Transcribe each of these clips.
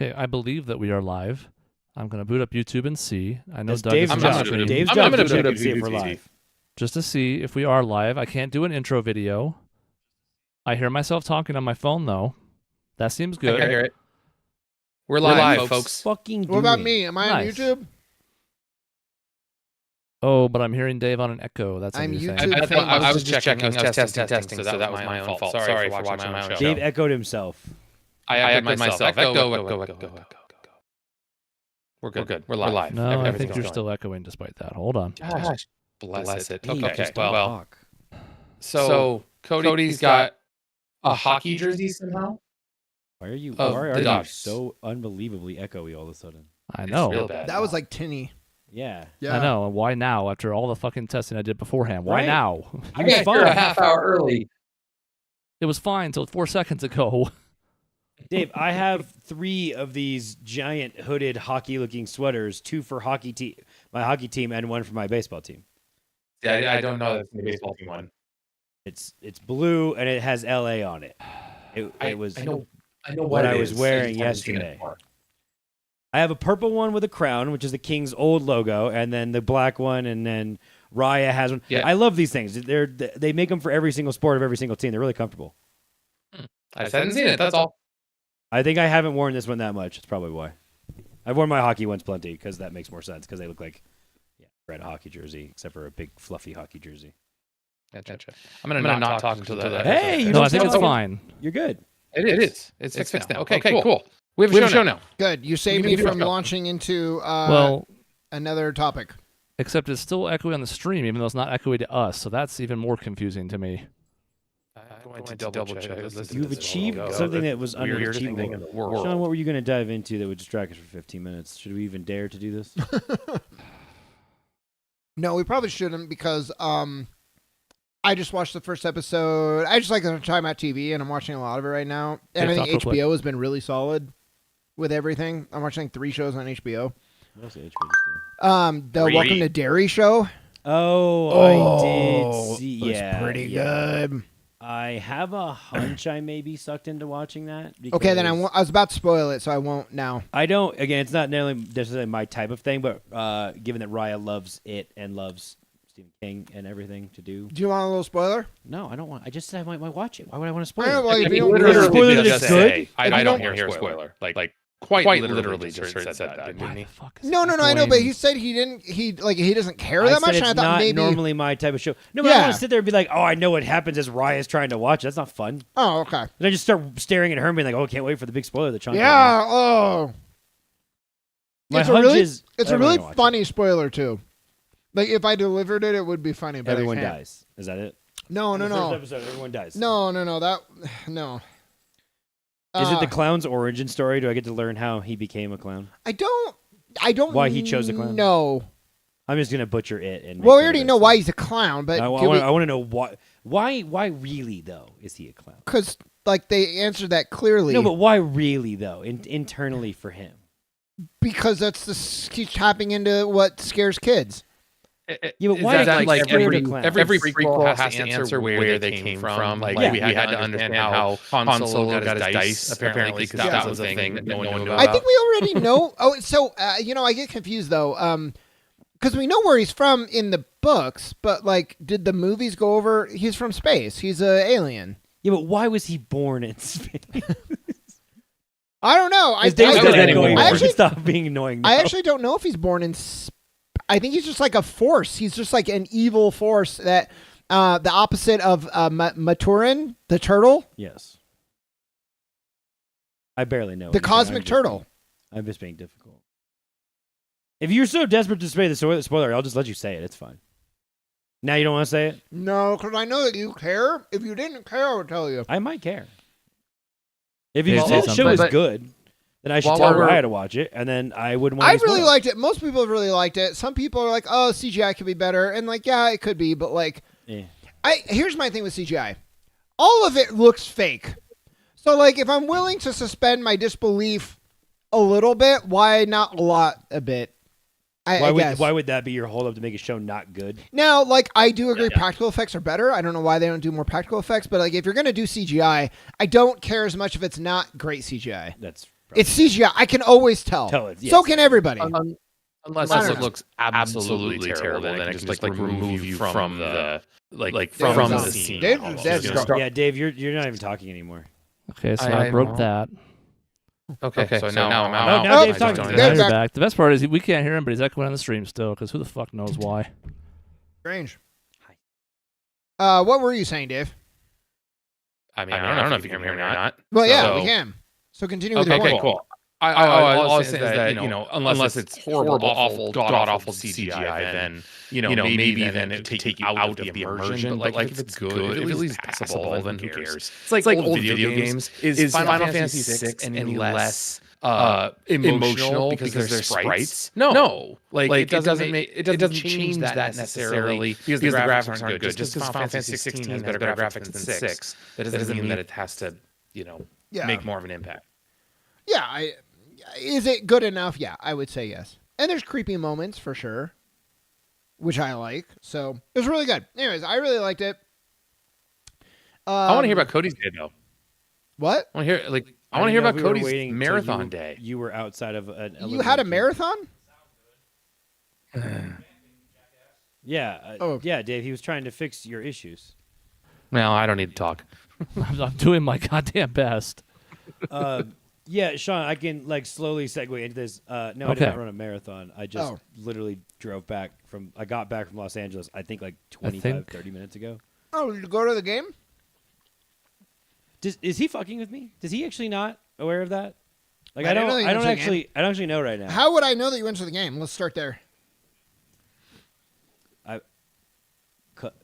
Okay, I believe that we are live. I'm going to boot up YouTube and see. I know That's Doug Dave's is job. stream Dave's I'm job gonna to check boot up and see if we're YouTube. live. just to see if we are live. I can't do an intro video. I hear myself talking on my phone, though. That seems good. I hear it. We're live, folks. Fucking What about doing? me? Am I Nice. on YouTube? Oh, but I'm hearing Dave on an echo. That's a I'm new thing. YouTube I was just checking. I was testing, so that was my own fault. Sorry for watching my own show. Dave echoed himself. I echoed myself. Echo. We're good. We're live. No, I think Everything's you're going. still echoing despite that. Hold on. Gosh, bless it. Hey, Okay, just well, talk. so Cody's got a hockey jersey somehow. Why are you? of Why the are you Ducks. so unbelievably echoey all of a sudden? I It's know. real bad. That was like tinny. Yeah. Yeah. I know. Why now? After all the fucking testing I did beforehand. Why Right. now? I was got fine. here a half hour early. It was fine until 4 seconds ago. Dave, I have 3 of these giant hooded hockey-looking sweaters, 2 for my hockey team, and 1 for my baseball team. Yeah, I don't know that's the baseball team one. It's blue and it has LA on it. It was I know what I it was is. wearing just haven't seen it yesterday. before. I have a purple one with a crown, which is the King's old logo, and then the black one, and then Raya has one. Yeah. I love these things. They make them for every single sport of every single team. They're really comfortable. I just hadn't seen it. That's all. I think I haven't worn this one that much. That's probably why. I've worn my hockey ones plenty because that makes more sense because they look like red hockey jersey, except for a big fluffy hockey jersey. Gotcha. I'm gonna not talk until that. Hey, you No, don't I think sound it's like- fine. You're good. It is. It's fixed now. Okay, cool. We have a show now. Good. You saved We me can do from it. launching into Well, another topic. except it's still echoey on the stream, even though it's not echoey to us. So that's even more confusing to me. I'm going to double check. You've achieved something that was weirdest thing unachievable. in the world. Sean, what were you going to dive into that would distract us for 15 minutes? Should we even dare to do this? No, we probably shouldn't because I just watched the first episode. I just like to talk about TV, and I'm watching a lot of it right now. And I think TikTok real quick. HBO has been really solid with everything. I'm watching 3 shows on HBO. Mostly HBO just do. The 3? Welcome to Derry show. Oh, I did see. it was Yeah, pretty yeah. good. I have a hunch I may be sucked into watching that. Okay, then I because was about to spoil it, so I won't now. I don't. Again, it's not necessarily my type of thing, but given that Raya loves it and loves Stephen King and everything to do, Do you want a little spoiler? no, I don't want. I just said I might watch it. Why would I want to spoil I know, it? like, if I mean, you don't literally spoiler that did it's just good? say- If I you don't don't- hear a spoiler. Like quite literally just said that, didn't he? No, I know, but he said he didn't. He doesn't care I that said much. it's And I thought not maybe. normally my type of show. No, but I Yeah. want to sit there and be like, oh, I know what happens as Raya's trying to watch. That's not fun. Oh, okay. Then I just start staring at her and being like, oh, I can't wait for the big spoiler that Sean. told me. Yeah. Oh. My It's a hunch really, is it's a everyone really can watch it. funny spoiler too. Like if I delivered it, it would be funny. But I Everyone can't. dies. Is that it? No, In no, the first no, episode, everyone dies. no. That no. Is it the clown's origin story? Do I get to learn how he became a clown? I don't. Why he chose a clown? No. I'm just gonna butcher it. And Well, make we already it know a- why he's a clown, but I want to know why. Why really though is he a clown? because like they answered that clearly. No, but why really though? Internally for him. because he's tapping into what scares kids. Yeah, but why Is that did like he scare every the clown? every prequel has to answer where they came from? Like we had to understand how Han Solo got his dice apparently because that was a thing that no one knew about. I think we already know. Oh, so I get confused though, because we know where he's from in the books, but like, did the movies go over? He's from space. He's an alien. Yeah, but why was he born in space? I don't know. I His days I got don't annoying. anymore. I actually- Stop being annoying. I now. actually don't know if he's born in. I think he's just like a force. He's just like an evil force that the opposite of Maturin, the turtle, Yes. I barely know. the anything. cosmic turtle. I'm just being difficult. If you're so desperate to say the spoiler, I'll just let you say it. It's fine. Now you don't want to say it? No, because I know that you care. If you didn't care, I would tell you. I might care. If you Well, said the show but- is good, then I should While tell we're- Raya to watch it, and then I wouldn't want I to be really spoiled. liked it. Most people have really liked it. Some people are like, "Oh, CGI could be better," and like, yeah, it could be, but like, Yeah. here's my thing with CGI. All of it looks fake. So like, if I'm willing to suspend my disbelief a little bit, why not a bit? I guess. Why would that be your holdup to make a show not good? Now, like, I do agree practical effects are better. I don't know why they don't do more practical effects, but like, if you're gonna do CGI, I don't care as much if it's not great CGI. That's It's CGI. I can always tell. Yes. So can everybody. Unless it looks absolutely terrible, then it can just remove you from the from the scene. Yeah, Dave, you're not even talking anymore. Okay, so I broke that. Okay, so now I'm out. Now Dave's talking. Now you're back. The best part is we can't hear him, but he's echoing on the stream still, because who the fuck knows why. Strange. What were you saying, Dave? I mean, I don't know if you can hear me or not. Well, yeah, we can. So continue with your point. Okay, cool. All I was saying is that, unless it's horrible, awful, god-awful CGI, then, maybe then it take you out of the immersion. But, if it's good, if it's passable, then who cares? It's like old video games. Is Final Fantasy VI any less emotional because they're sprites? No. It doesn't change that necessarily because the graphics aren't good. Just because Final Fantasy 16 has better graphics than 6, that doesn't mean that it has to, make more of an impact. Yeah, is it good enough? Yeah, I would say yes. And there's creepy moments for sure, which I like. So it was really good. Anyways, I really liked it. I want to hear about Cody's day though. What? I want to hear about Cody's marathon day. You were outside of an. You had a marathon? Yeah. Yeah, Dave. He was trying to fix your issues. Well, I don't need to talk. I'm doing my goddamn best. Yeah, Sean, I can slowly segue into this. No, I did not run a marathon. I just literally drove back I got back from Los Angeles, I think 30 minutes ago. Oh, did you go to the game? Is he fucking with me? Is he actually not aware of that? I don't actually know right now. How would I know that you went to the game? Let's start there.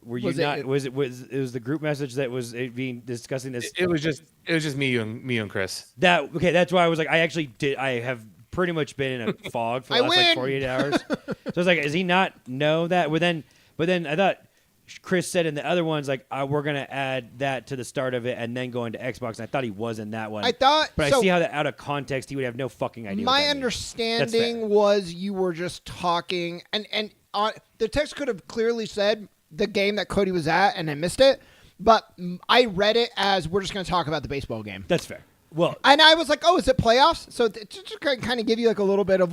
Were you not? Was it the group message that was being discussing this? It was just me and Chris. That's why I was I actually did. I have pretty much been in a fog for the last 48 hours. So I was does he not know that? But then I thought Chris said in the other ones we're gonna add that to the start of it and then go into Xbox. And I thought he was in that one. I thought, but I see how that out of context he would have no fucking idea. My understanding was you were just talking, and the text could have clearly said the game that Cody was at, and I missed it. But I read it as we're just going to talk about the baseball game. That's fair. Well, and I was like, oh, is it playoffs? So just kind of give you a little bit of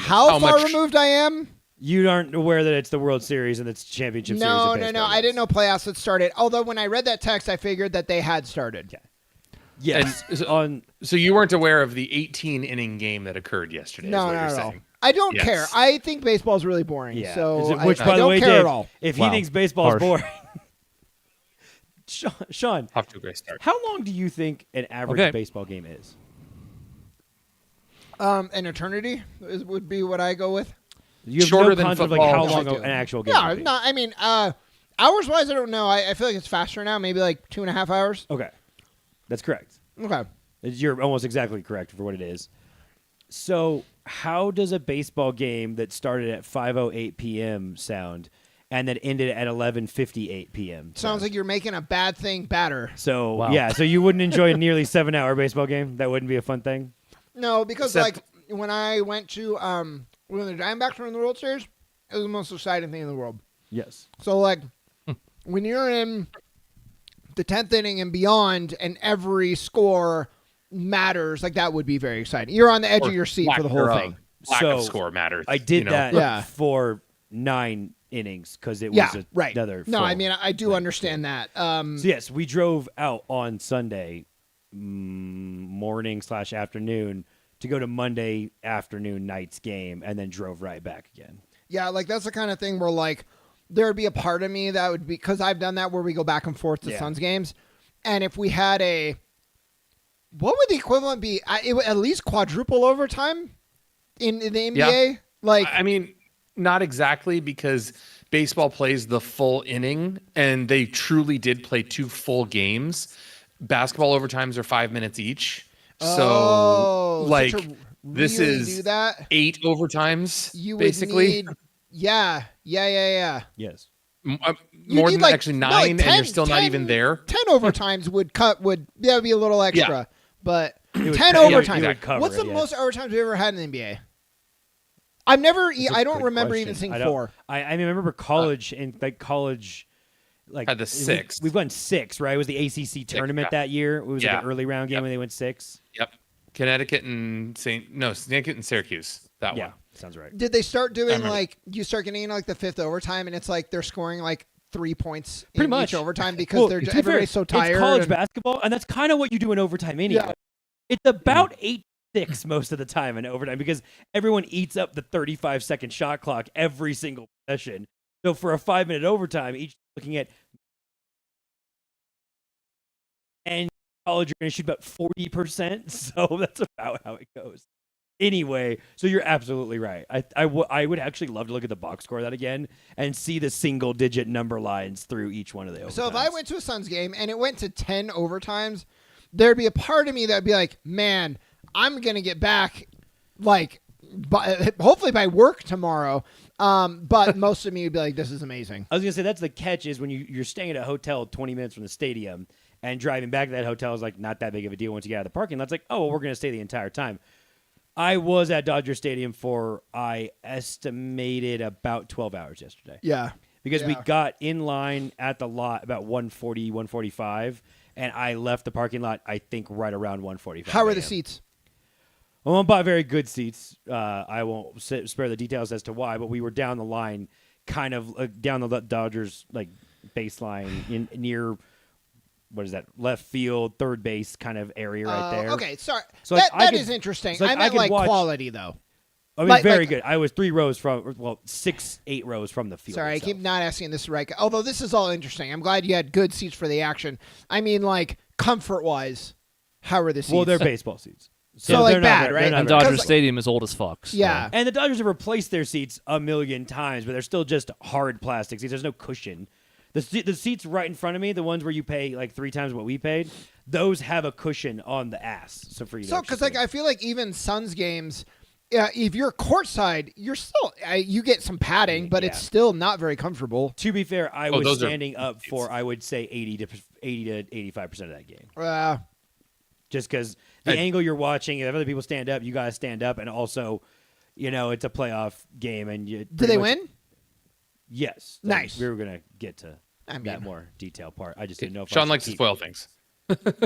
how far removed I am. You aren't aware that it's the World Series and it's championship series. No. I didn't know playoffs had started. Although when I read that text, I figured that they had started. Yeah. Yes. So you weren't aware of the 18-inning game that occurred yesterday? No, not at all. I don't care. I think baseball is really boring. Yeah. So which, by the way, Dave, if he thinks baseball is boring, Sean, off to a great start. How long do you think an average baseball game is? An eternity would be what I go with. You have shorter no than concept football. How long an actual game? Yeah, no. I mean, hours wise, I don't know. I feel like it's faster now. Maybe 2.5 hours. Okay, that's correct. Okay, you're almost exactly correct for what it is. So, how does a baseball game that started at 5:08 p.m. sound, and then ended at 11:58 p.m.? Sounds like you're making a bad thing better. So so you wouldn't enjoy a nearly 7-hour baseball game? That wouldn't be a fun thing. No, because when I went to when the Diamondbacks were in the World Series, it was the most exciting thing in the world. Yes. So when you're in the 10th inning and beyond, and every score matters, that would be very exciting. You're on the edge of your seat for the whole thing. Lack of score matters. I did that for 9 innings because it was another. No, I mean I do understand that. So yes, we drove out on Sunday morning / afternoon to go to Monday afternoon night's game, and then drove right back again. Yeah, that's the kind of thing where there'd be a part of me that would be, because I've done that where we go back and forth to Suns games, and if we had what would the equivalent be? It would at least quadruple overtime in the NBA. Yeah. I mean, not exactly, because baseball plays the full inning, and they truly did play 2 full games. Basketball overtimes are 5 minutes each. So, this is do that, 8 overtimes, you would basically. Yeah. Yes. More than actually 9, 10, and you're still 10, not even there. 10 overtimes would be a little extra. Yeah. But 10 overtimes. What's the most overtimes we ever had in the NBA? I don't remember even seeing 4. I remember college had the 6. We've won 6, right? It was the ACC tournament that year. It was an early round game when they went 6. Yep. Connecticut and Syracuse. That one. Sounds right. Did they start doing you start getting like the fifth overtime and it's like they're scoring like 3 points in each overtime because everybody's so tired. It's college basketball, and that's kind of what you do in overtime anyway. Yeah. It's about 8-6 most of the time in overtime because everyone eats up the 35-second shot clock every single possession. So for a 5-minute overtime, each looking at and college, you're going to shoot about 40%. So that's about how it goes. Anyway, so you're absolutely right. I would actually love to look at the box score of that again and see the single-digit number lines through each one of the overtimes. So if I went to a Suns game and it went to 10 overtimes, there'd be a part of me that would be like, man, I'm going to get back, like, hopefully by work tomorrow. But most of me would be like, this is amazing. I was going to say, that's the catch is when you're staying at a hotel 20 minutes from the stadium and driving back to that hotel is like not that big of a deal once you get out of the parking lot. It's like, oh, well, we're going to stay the entire time. I was at Dodger Stadium for, I estimated, about 12 hours yesterday. Yeah. Because we got in line at the lot about 1:40, 1:45, and I left the parking lot, I think, right around 1:45. How were the seats? I won't buy very good seats. I won't spare the details as to why, but we were down the line, kind of down the Dodgers like baseline near... What is that? Left field, third base kind of area right there. Okay, sorry. So that is interesting. So I meant like quality, though. I mean, very good. I was 3 rows from, 8 rows from the field. Sorry, itself. I keep not asking this right. Although this is all interesting. I'm glad you had good seats for the action. I mean, like, comfort-wise, how are the seats? Well, they're baseball seats. So like bad, right? And Dodger Stadium is old as fuck. So. Yeah. And the Dodgers have replaced their seats a million times, but they're still just hard plastic seats. There's no cushion. The seats right in front of me, the ones where you pay like 3 times what we paid, those have a cushion on the ass. So for you, because like I feel like even Suns games, if you're courtside, you're still you get some padding, but it's still not very comfortable. To be fair, I was standing up for I would say 80 to 85% of that game. Just because the angle you're watching, if other people stand up, you guys stand up, and also, it's a playoff game, and you. Did they win? Yes. Nice. We were going to get to that more detailed part. I just didn't know if Sean likes to spoil things.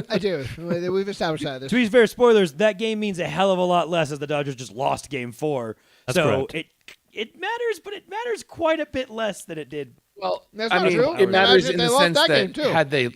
I do. We've established that. To be fair, spoilers, that game means a hell of a lot less as the Dodgers just lost Game 4. That's so correct. it matters, but it matters quite a bit less than it did. Well, that's I mean, true. it matters in the sense that had they...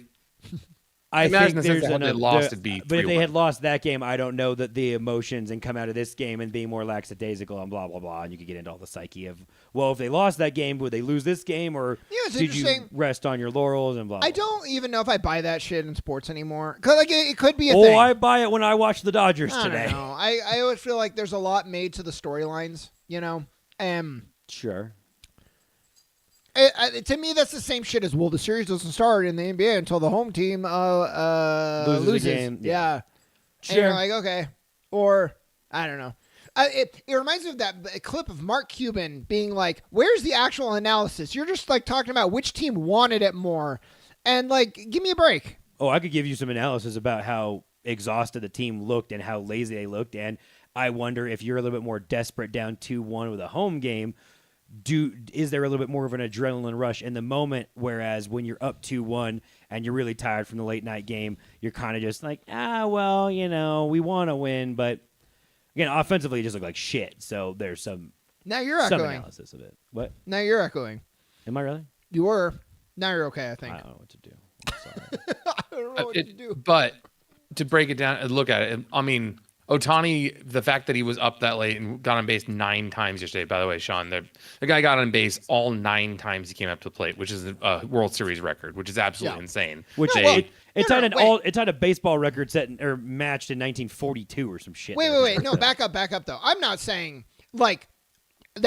I think there's they lost, it'd be but if they had lost that game, I don't know that the emotions and come out of this game and being more lackadaisical and blah, blah, blah, and you could get into all the psyche of, well, if they lost that game, would they lose this game, or did you rest on your laurels and blah, blah. I don't even know if I buy that shit in sports anymore. Because like, it could be a thing. Oh, I buy it when I watch the Dodgers today. I always feel like there's a lot made to the storylines, Sure. To me, that's the same shit as, well, the series doesn't start in the NBA until the home team loses. The game. Yeah. Sure. And you're like, okay. Or, I don't know. It reminds me of that clip of Mark Cuban being like, where's the actual analysis? You're just like talking about which team wanted it more. And like, give me a break. Oh, I could give you some analysis about how exhausted the team looked and how lazy they looked. And I wonder if you're a little bit more desperate down 2-1 with a home game, is there a little bit more of an adrenaline rush in the moment, whereas when you're up 2-1 and you're really tired from the late night game, you're kind of just like, we want to win, but again, offensively it just looked like shit. So there's some analysis of it. What? Now you're echoing. Am I really? You were. Now you're okay, I think. I don't know what to do. I'm sorry. I don't know what to do. But to break it down and look at it, I mean, Ohtani, the fact that he was up that late and got on base 9 times yesterday, by the way, Sean, the guy got on base all 9 times he came up to the plate, which is a World Series record, which is absolutely insane. Which it tied a baseball record set or matched in 1942 or some shit. Wait. No, back up though. I'm not saying like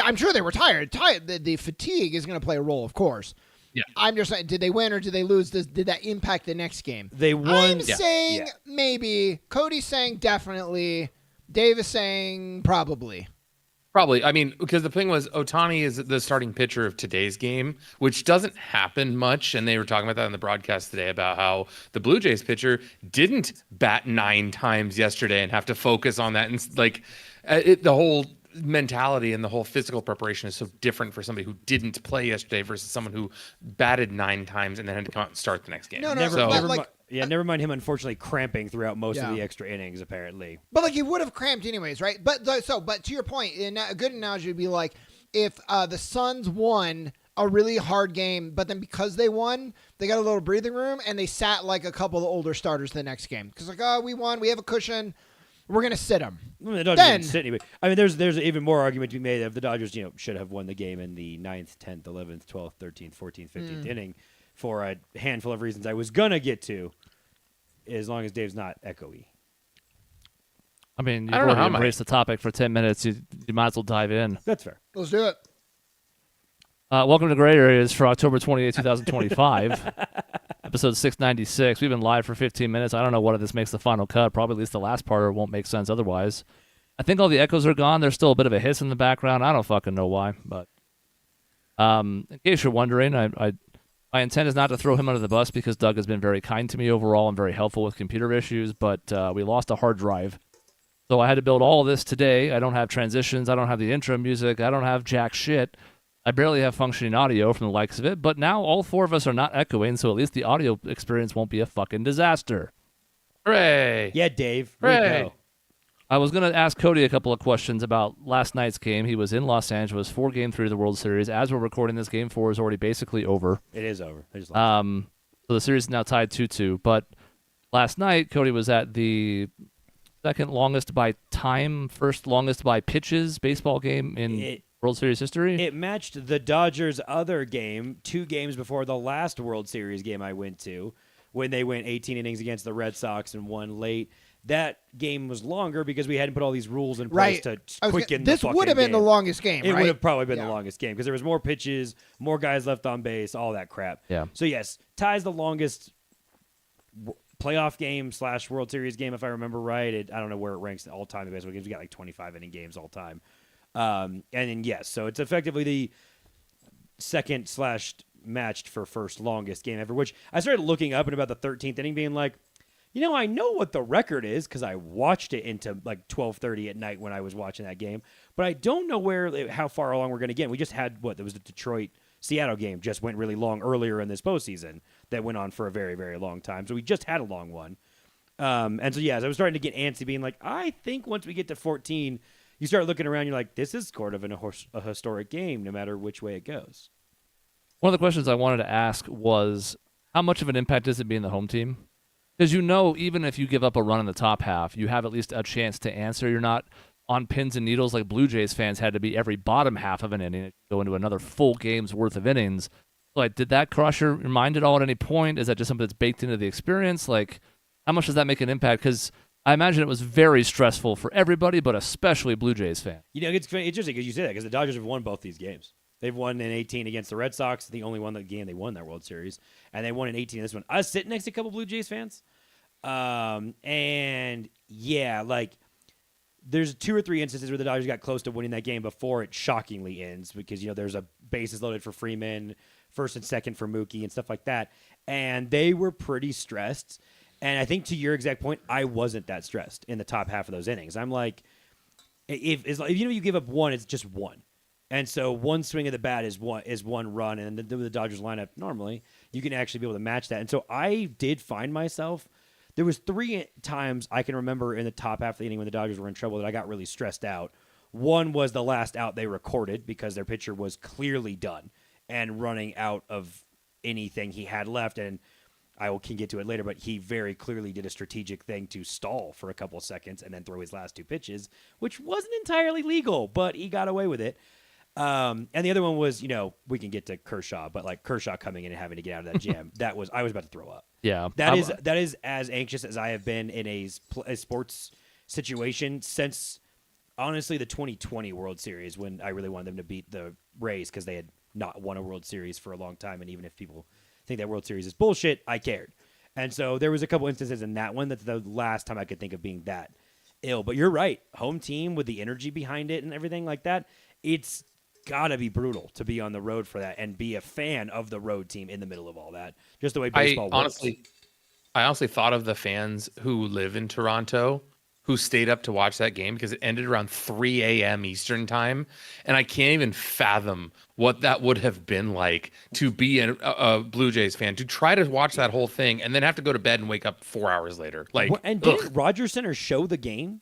I'm sure they were tired. The fatigue is going to play a role, of course. Yeah. I'm just saying, did they win or did they lose? Did that impact the next game? They won. I'm saying maybe. Cody's saying definitely. Dave is saying probably. Probably. I mean, because the thing was, Ohtani is the starting pitcher of today's game, which doesn't happen much. And they were talking about that on the broadcast today about how the Blue Jays pitcher didn't bat 9 times yesterday and have to focus on that. And like the whole mentality and the whole physical preparation is so different for somebody who didn't play yesterday versus someone who batted 9 times and then had to come out and start the next game. No. Yeah, never mind him unfortunately cramping throughout most of the extra innings, apparently. But like he would have cramped anyways, right? But to your point, a good analogy would be like if the Suns won a really hard game, but then because they won, they got a little breathing room and they sat like a couple of the older starters the next game because like, oh, we won, we have a cushion, we're gonna sit them. Well, the Dodgers didn't sit anyway. I mean, there's even more argument to be made of the Dodgers, should have won the game in the 9th, 10th, 11th, 12th, 13th, 14th, 15th inning for a handful of reasons I was gonna get to, as long as Dave's not echoey. I mean, you've already embraced the topic for 10 minutes. You might as well dive in. That's fair. Let's do it. Welcome to Gray Areas for October 28, 2025, episode 696. We've been live for 15 minutes. I don't know whether this makes the final cut. Probably at least the last part, or it won't make sense otherwise. I think all the echoes are gone. There's still a bit of a hiss in the background. I don't fucking know why. But in case you're wondering, my intent is not to throw him under the bus because Doug has been very kind to me overall and very helpful with computer issues, but we lost a hard drive. So I had to build all of this today. I don't have transitions. I don't have the intro music. I don't have jack shit. I barely have functioning audio from the likes of it, but now all four of us are not echoing, so at least the audio experience won't be a fucking disaster. Hooray! Yeah, Dave. Hooray! I was going to ask Cody a couple of questions about last night's game. He was in Los Angeles for Game 3 of the World Series. As we're recording this, Game 4 is already basically over. It is over. So the series is now tied 2-2, but last night, Cody was at the second longest by time, first longest by pitches baseball game in World Series history. It matched the Dodgers' other game 2 games before the last World Series game I went to, when they went 18 innings against the Red Sox and won late. That game was longer because we hadn't put all these rules in place to quicken the fucking This would have been the longest game, It right? would have probably been the longest game because there was more pitches, more guys left on base, all that crap. Yeah. So, yes, ties the longest playoff game / World Series game, if I remember right. I don't know where it ranks all time in baseball games. We got like 25 inning games all time. And then, yes, so it's effectively the second / matched for first longest game ever, which I started looking up in about the 13th inning being like, I know what the record is because I watched it into like 12:30 at night when I was watching that game, but I don't know how far along we're going to get. We just had there was the Detroit-Seattle game just went really long earlier in this postseason that went on for a very, very long time. So we just had a long one. And so, as I was starting to get antsy being like, I think once we get to 14, you start looking around, you're like, this is sort of a historic game no matter which way it goes. One of the questions I wanted to ask was, how much of an impact does it being the home team? Because even if you give up a run in the top half, you have at least a chance to answer. You're not on pins and needles like Blue Jays fans had to be every bottom half of an inning, go into another full game's worth of innings. Like, did that cross your mind at all at any point? Is that just something that's baked into the experience? Like, how much does that make an impact? Because I imagine it was very stressful for everybody, but especially Blue Jays fans. It's interesting because you say that because the Dodgers have won both these games. They've won in 18 against the Red Sox, the only game they won that World Series, and they won in 18 in this one. I was sitting next to a couple Blue Jays fans, there's 2 or 3 instances where the Dodgers got close to winning that game before it shockingly ends because there's a bases loaded for Freeman, first and second for Mookie, and stuff like that, and they were pretty stressed. And I think to your exact point, I wasn't that stressed in the top half of those innings. I'm like, if you give up one, it's just one. And so one swing of the bat is one run, and the Dodgers lineup normally you can actually be able to match that. And so I did find myself. There was 3 times I can remember in the top half of the inning when the Dodgers were in trouble that I got really stressed out. One was the last out they recorded because their pitcher was clearly done and running out of anything he had left, and can get to it later, but he very clearly did a strategic thing to stall for a couple of seconds and then throw his last 2 pitches, which wasn't entirely legal, but he got away with it. And the other one was, we can get to Kershaw, but like Kershaw coming in and having to get out of that jam, I was about to throw up. Yeah. That is as anxious as I have been in a sports situation since, honestly, the 2020 World Series when I really wanted them to beat the Rays because they had not won a World Series for a long time. And even if people think that World Series is bullshit, I cared. And so there was a couple instances in that one that's the last time I could think of being that ill. But you're right. Home team with the energy behind it and everything like that, it's gotta be brutal to be on the road for that and be a fan of the road team in the middle of all that. Just the way baseball works. I honestly thought of the fans who live in Toronto who stayed up to watch that game because it ended around 3 a.m. Eastern time. And I can't even fathom what that would have been like to be a Blue Jays fan, to try to watch that whole thing and then have to go to bed and wake up 4 hours later. Like, and didn't Rogers Center show the game?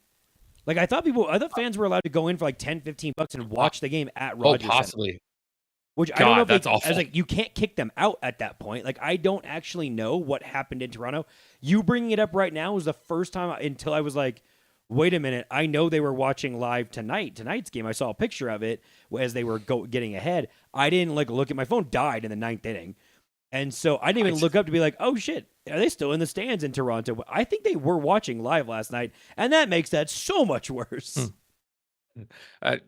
Like, I thought fans were allowed to go in for like $10, $15 and watch the game at Rogers Center. Possibly. Which God, I don't know if that's awful. I was like, you can't kick them out at that point. Like, I don't actually know what happened in Toronto. You bringing it up right now was the first time until I was like, wait a minute. I know they were watching live tonight's game. I saw a picture of it as they were getting ahead. I didn't look at my phone. Died in the 9th inning, and so I didn't even look up to be like, oh shit, are they still in the stands in Toronto? I think they were watching live last night, and that makes that so much worse.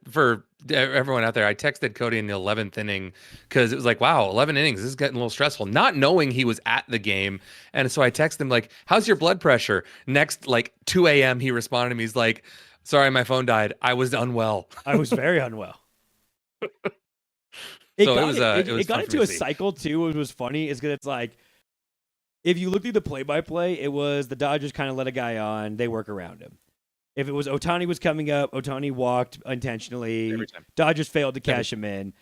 For everyone out there, I texted Cody in the 11th inning because it was like, wow, 11 innings. This is getting a little stressful. Not knowing he was at the game. And so I texted him like, how's your blood pressure? Next, like 2 a.m., he responded to me. He's like, sorry, my phone died. I was unwell. I was very unwell. It got into a cycle, too. What was funny is because it's like, if you look through the play-by-play, it was the Dodgers kind of let a guy on. They work around him. If it was Ohtani was coming up, Ohtani walked intentionally. Dodgers failed to cash him in.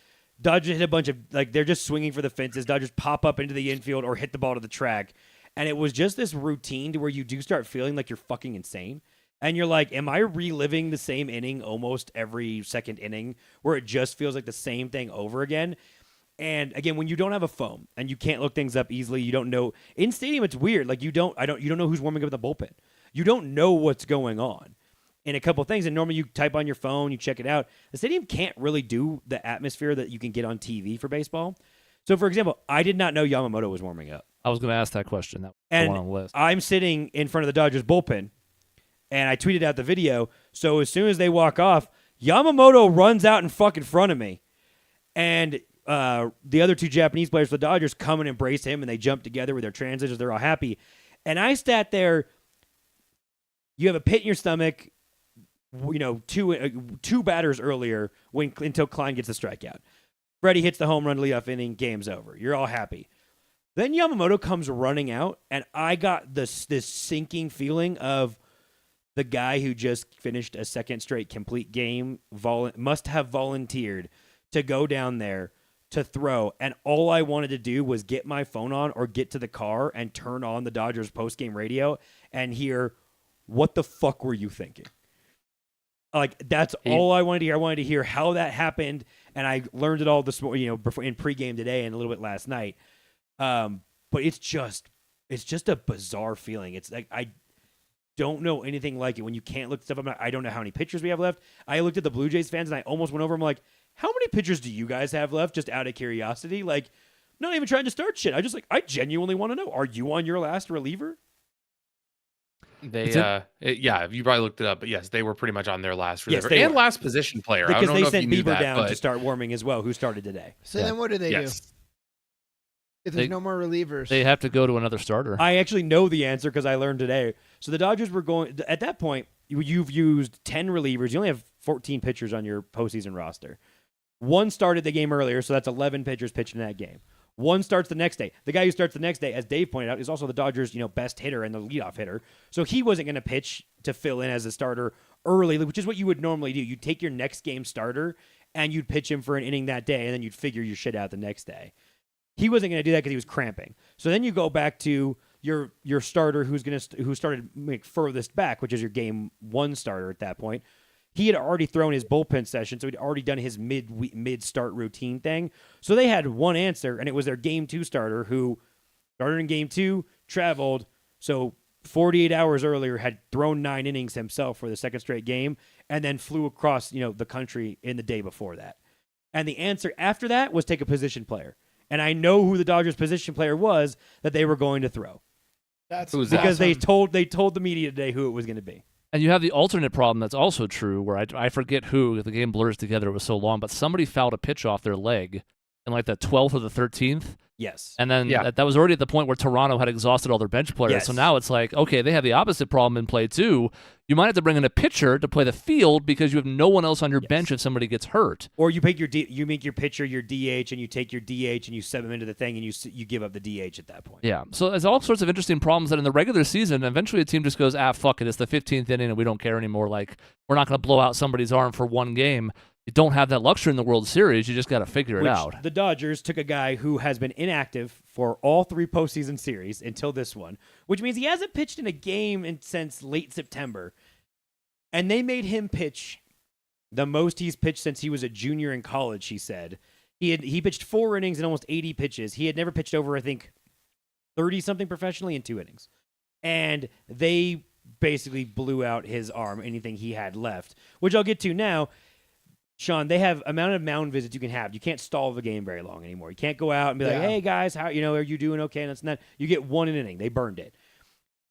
Dodgers hit a bunch of, they're just swinging for the fences. Dodgers pop up into the infield or hit the ball to the track. And it was just this routine to where you do start feeling like you're fucking insane. And you're like, am I reliving the same inning almost every second inning where it just feels like the same thing over again? And again, when you don't have a phone and you can't look things up easily, you don't know. In stadium, it's weird. Like you don't know who's warming up in the bullpen. You don't know what's going on in a couple of things. And normally you type on your phone, you check it out. The stadium can't really do the atmosphere that you can get on TV for baseball. So, for example, I did not know Yamamoto was warming up. I was going to ask that question. That was and the one on the list. I'm sitting in front of the Dodgers bullpen, and I tweeted out the video. So as soon as they walk off, Yamamoto runs out in fucking front of me. And the other two Japanese players for the Dodgers come and embrace him, and they jump together with their transitions. They're all happy. And I sat there. You have a pit in your stomach, two batters earlier until Klein gets the strikeout. Freddie hits the home run leadoff inning, game's over. You're all happy. Then Yamamoto comes running out, and I got this sinking feeling of the guy who just finished a second straight complete game must have volunteered to go down there to throw, and all I wanted to do was get my phone on or get to the car and turn on the Dodgers postgame radio and hear, what the fuck were you thinking? Like, that's all I wanted to hear. I wanted to hear how that happened, and I learned it all this morning, before in pregame today and a little bit last night. But it's just a bizarre feeling. It's like I don't know anything like it when you can't look stuff up. I don't know how many pitchers we have left. I looked at the Blue Jays fans and I almost went over. I'm like, how many pitchers do you guys have left? Just out of curiosity, like, not even trying to start shit. I genuinely want to know. Are you on your last reliever? You probably looked it up, but yes, they were pretty much on their last reliever and last position player. Because I don't know sent if you knew Bieber that, down but to start warming as well, who started today. So then what do they do? If there's no more relievers. They have to go to another starter. I actually know the answer because I learned today. So the Dodgers were going, at that point, you've used 10 relievers. You only have 14 pitchers on your postseason roster. One started the game earlier, so that's 11 pitchers pitching that game. One starts the next day. The guy who starts the next day, as Dave pointed out, is also the Dodgers' best hitter and the leadoff hitter. So he wasn't going to pitch to fill in as a starter early, which is what you would normally do. You'd take your next game starter and you'd pitch him for an inning that day, and then you'd figure your shit out the next day. He wasn't going to do that because he was cramping. So then you go back to your starter who started furthest back, which is your game one starter at that point. He had already thrown his bullpen session, so he'd already done his mid-start routine thing. So they had one answer, and it was their game two starter who started in game two, traveled, so 48 hours earlier had thrown 9 innings himself for the second straight game, and then flew across the country in the day before that. And the answer after that was take a position player. And I know who the Dodgers position player was that they were going to throw. That's because awesome. they told the media today who it was going to be. And you have the alternate problem that's also true, where I forget who, the game blurs together, it was so long, but somebody fouled a pitch off their leg in like the 12th or the 13th, Yes. And then that was already at the point where Toronto had exhausted all their bench players. Yes. So now it's like, okay, they have the opposite problem in play too. You might have to bring in a pitcher to play the field because you have no one else on your bench if somebody gets hurt. Or you pick you make your pitcher your DH, and you take your DH and you sub him into the thing, and you give up the DH at that point. Yeah. So there's all sorts of interesting problems that in the regular season, eventually a team just goes, fuck it, it's the 15th inning and we don't care anymore. Like, we're not going to blow out somebody's arm for one game. You don't have that luxury in the World Series. You just got to figure it out. The Dodgers took a guy who has been inactive for all 3 postseason series until this one, which means he hasn't pitched in a game since late September. And they made him pitch the most he's pitched since he was a junior in college, he said. He pitched 4 innings and almost 80 pitches. He had never pitched over, I think, 30-something professionally in 2 innings. And they basically blew out his arm, anything he had left, which I'll get to now. Sean, they have amount of mound visits you can have. You can't stall the game very long anymore. You can't go out and be like, hey, guys, how are you doing okay? And that's not. You get 1 inning. They burned it.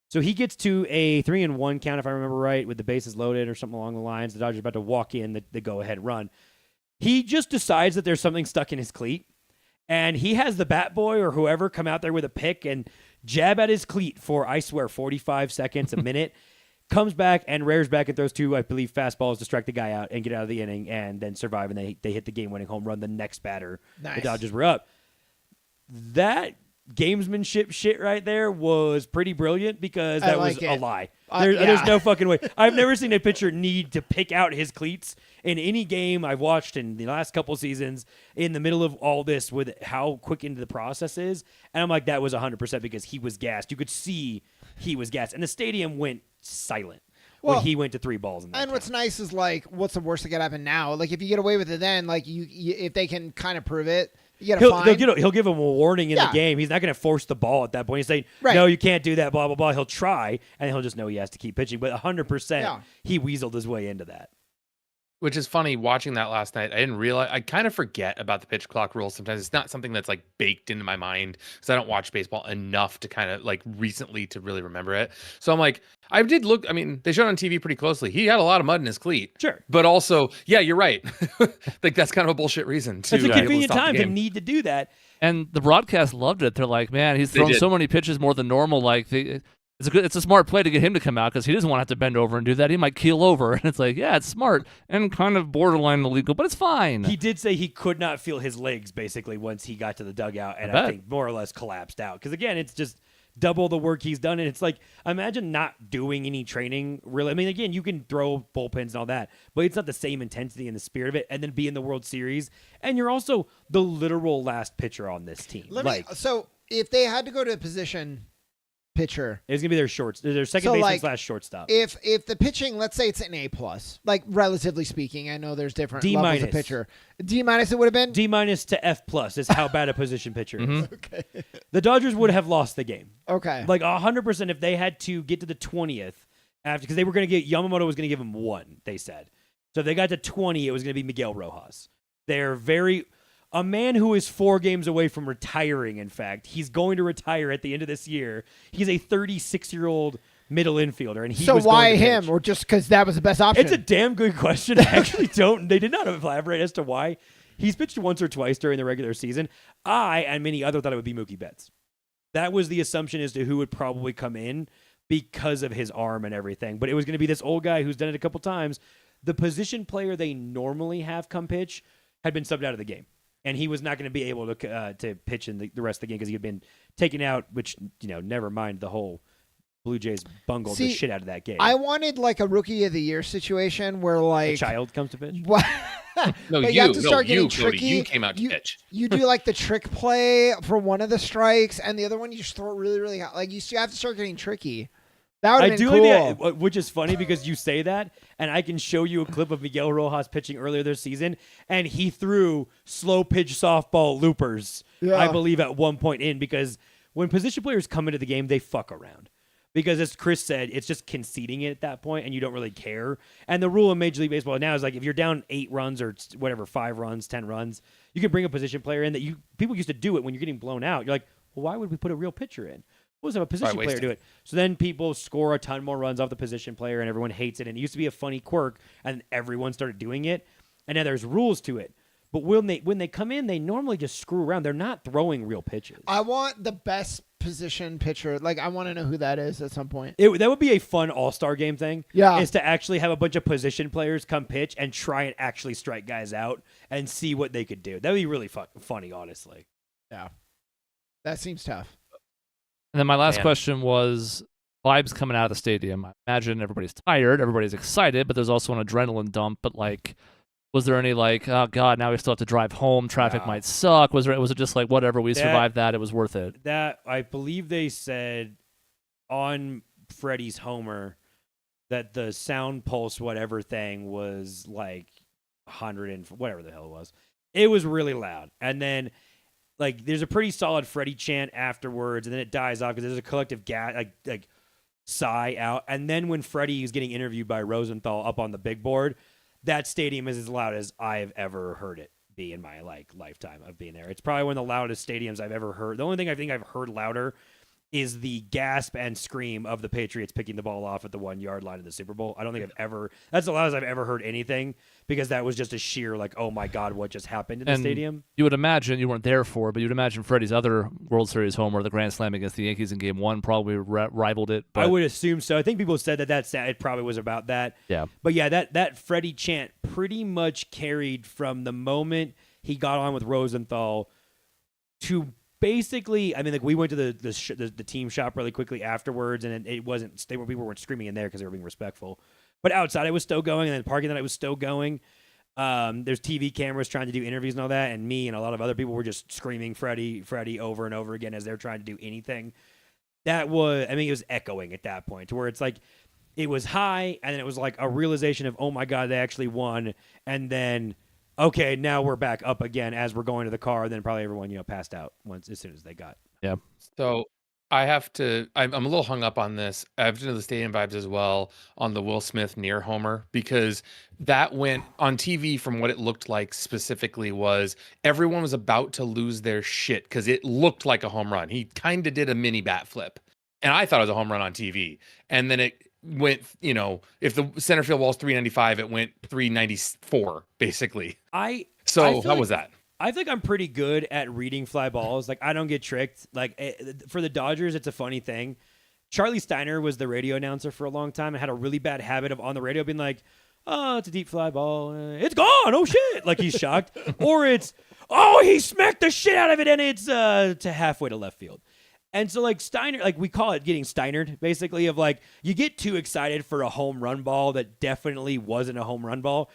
So he gets to a 3-1 count, if I remember right, with the bases loaded or something along the lines. The Dodgers are about to walk in the go-ahead run. He just decides that there's something stuck in his cleat, and he has the bat boy or whoever come out there with a pick and jab at his cleat for, I swear, 45 seconds, a minute. Comes back and rears back and throws 2, I believe, fastballs to strike the guy out and get out of the inning and then survive, and they hit the game-winning home run the next batter. Nice. The Dodgers were up. That gamesmanship shit right there was pretty brilliant because that was a lie. There's no fucking way. I've never seen a pitcher need to pick out his cleats in any game I've watched in the last couple seasons in the middle of all this with how quick into the process is. And I'm like, that was 100% because he was gassed. You could see he was gassed. And the stadium went silent when he went to 3 balls in that And count. what's nice is, like, what's the worst that could happen now? Like, if you get away with it then, like, you if they can kind of prove it, you get a fine. He'll give him a warning in the game. He's not going to force the ball at that point. He's saying, no, you can't do that, blah, blah, blah. He'll try, and he'll just know he has to keep pitching. But 100%, he weaseled his way into that. Which is funny, watching that last night, I didn't realize, I kind of forget about the pitch clock rule sometimes. It's not something that's like baked into my mind because I don't watch baseball enough to kind of like recently to really remember it. So I'm like, I did look, I mean, they showed on TV pretty closely. He had a lot of mud in his cleat. Sure. But also, yeah, you're right. Like, that's kind of a bullshit reason to It's a convenient time to need to do that. And the broadcast loved it. They're like, man, he's thrown so many pitches more than normal. Like, it's a smart play to get him to come out because he doesn't want to have to bend over and do that. He might keel over. And it's like, yeah, it's smart and kind of borderline illegal, but it's fine. He did say he could not feel his legs basically once he got to the dugout, and I think more or less collapsed out. Because again, it's just double the work he's done. And it's like, imagine not doing any training really. I mean, again, you can throw bullpens and all that, but it's not the same intensity and the spirit of it. And then be in the World Series. And you're also the literal last pitcher on this team. So if they had to go to a position pitcher, it's gonna be their second baseman / shortstop. If the pitching, let's say it's an A+, like relatively speaking, I know there's different levels of pitcher. D- it would have been D- to F+ is how bad a position pitcher is. Okay. The Dodgers would have lost the game. Okay. Like 100% if they had to get to the 20th after, because they were gonna get Yamamoto was gonna give him 1. They said so. If they got to 20, it was gonna be Miguel Rojas. They're a man who is 4 games away from retiring, in fact. He's going to retire at the end of this year. He's a 36-year-old middle infielder. And so why him? Or just because that was the best option? It's a damn good question. I actually don't. They did not elaborate as to why. He's pitched once or twice during the regular season. I, and many others, thought it would be Mookie Betts. That was the assumption as to who would probably come in because of his arm and everything. But it was going to be this old guy who's done it a couple times. The position player they normally have come pitch had been subbed out of the game. And he was not going to be able to pitch in the rest of the game because he had been taken out, which, never mind the whole Blue Jays bungled the shit out of that game. I wanted like a Rookie of the Year situation where like a child comes to pitch. You have to start getting tricky. You came out to pitch. You do like the trick play for one of the strikes, and the other one you just throw it really, really high. Like you have to start getting tricky. That would have been cool. Like that, which is funny because you say that, and I can show you a clip of Miguel Rojas pitching earlier this season, and he threw slow pitch softball loopers, I believe, at one point in, because when position players come into the game, they fuck around. Because as Chris said, it's just conceding it at that point, and you don't really care. And the rule in Major League Baseball now is like if you're down 8 runs or whatever, 5 runs, 10 runs, you can bring a position player in people used to do it when you're getting blown out. You're like, well, why would we put a real pitcher in? We'll just have a position player do it. So then people score a ton more runs off the position player, and everyone hates it. And it used to be a funny quirk, and everyone started doing it. And now there's rules to it. But when they come in, they normally just screw around. They're not throwing real pitches. I want the best position pitcher. Like, I want to know who that is at some point. That would be a fun all-star game thing. Yeah. Is to actually have a bunch of position players come pitch and try and actually strike guys out and see what they could do. That would be really funny, honestly. Yeah. That seems tough. And then my last question was vibes coming out of the stadium. I imagine everybody's tired, everybody's excited, but there's also an adrenaline dump. But like, was there any like, oh God, now we still have to drive home, traffic might suck? Was it just like, whatever, we survived that, it was worth it? That, I believe they said on Freddie's homer that the sound pulse whatever thing was like 100 and whatever the hell it was. It was really loud. And then like there's a pretty solid Freddie chant afterwards, and then it dies off because there's a collective like sigh out. And then when Freddie is getting interviewed by Rosenthal up on the big board, that stadium is as loud as I've ever heard it be in my lifetime of being there. It's probably one of the loudest stadiums I've ever heard. The only thing I think I've heard louder is the gasp and scream of the Patriots picking the ball off at the 1 yard line of the Super Bowl. I don't think that's the loudest I've ever heard anything, because that was just a sheer like, oh my God, what just happened in the stadium? You would imagine, you weren't there for, but you'd imagine Freddie's other World Series homer, the Grand Slam against the Yankees in Game 1, probably rivaled it. But... I would assume so. I think people said that it probably was about that. Yeah. But yeah, that Freddie chant pretty much carried from the moment he got on with Rosenthal to basically, I mean, like we went to the team shop really quickly afterwards, and it wasn't. People weren't screaming in there because they were being respectful. But outside, it was still going, and then the parking lot, it was still going. There's TV cameras trying to do interviews and all that, and me and a lot of other people were just screaming Freddie over and over again as they're trying to do anything. That was, I mean, it was echoing at that point to where it's like it was high, and then it was like a realization of, oh my God, they actually won, and then. Okay, now we're back up again as we're going to the car. And then probably everyone, passed out as soon as they got. Yeah. So I'm a little hung up on this. I've been to the stadium vibes as well on the Will Smith near homer, because that went on TV from what it looked like specifically was everyone was about to lose their shit because it looked like a home run. He kind of did a mini bat flip, and I thought it was a home run on TV. And then it went, if the center field wall's 395, it went 394 basically. How was that? I think I'm pretty good at reading fly balls. Like, I don't get tricked. Like, for the Dodgers, it's a funny thing. Charlie Steiner was the radio announcer for a long time and had a really bad habit of on the radio being like, oh, it's a deep fly ball. It's gone. Oh shit. Like, he's shocked. Or it's, oh, he smacked the shit out of it and it's to halfway to left field. And so, like, Steiner, like, we call it getting Steinered, basically, of, like, you get too excited for a home run ball that definitely wasn't a home run ball.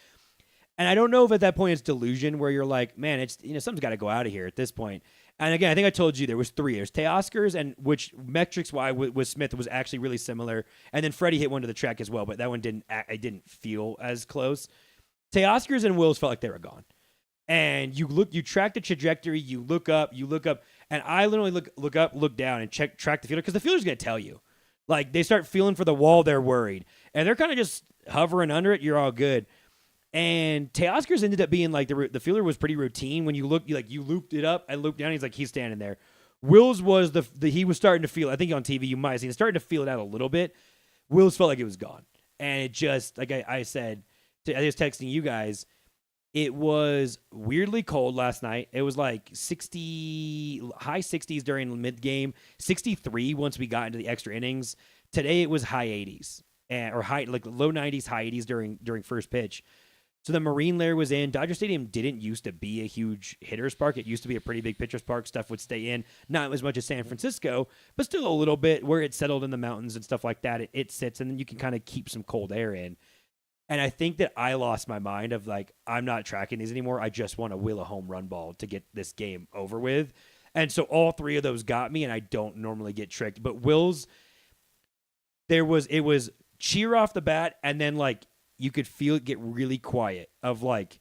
And I don't know if at that point it's delusion where you're like, man, it's, something's got to go out of here at this point. And again, I think I told you there was 3. There's Teoscars, and which metrics-wise with Smith was actually really similar. And then Freddie hit one to the track as well, but that one didn't feel as close. Teoscars and Wills felt like they were gone. And you track the trajectory, you look up, and I literally look up, look down, and track the fielder, because the fielder's going to tell you. Like, they start feeling for the wall, they're worried. And they're kind of just hovering under it, you're all good. And Teoscars ended up being like, the fielder was pretty routine. When you look, you looped it up, I looped down, he's like, he's standing there. Wills was he was starting to feel, I think on TV you might have seen, it started to feel it out a little bit. Wills felt like it was gone. And it just, like I said, I was texting you guys, it was weirdly cold last night. It was like 60, high 60s during mid-game, 63 once we got into the extra innings. Today it was high 80s, or low 90s, high 80s during first pitch. So the marine layer was in. Dodger Stadium didn't used to be a huge hitter's park. It used to be a pretty big pitcher's park. Stuff would stay in. Not as much as San Francisco, but still a little bit where it settled in the mountains and stuff like that. It sits, and then you can kind of keep some cold air in. And I think that I lost my mind of like, I'm not tracking these anymore. I just want to will a home run ball to get this game over with. And so all 3 of those got me, and I don't normally get tricked. But Wills, it was cheer off the bat, and then like you could feel it get really quiet of like,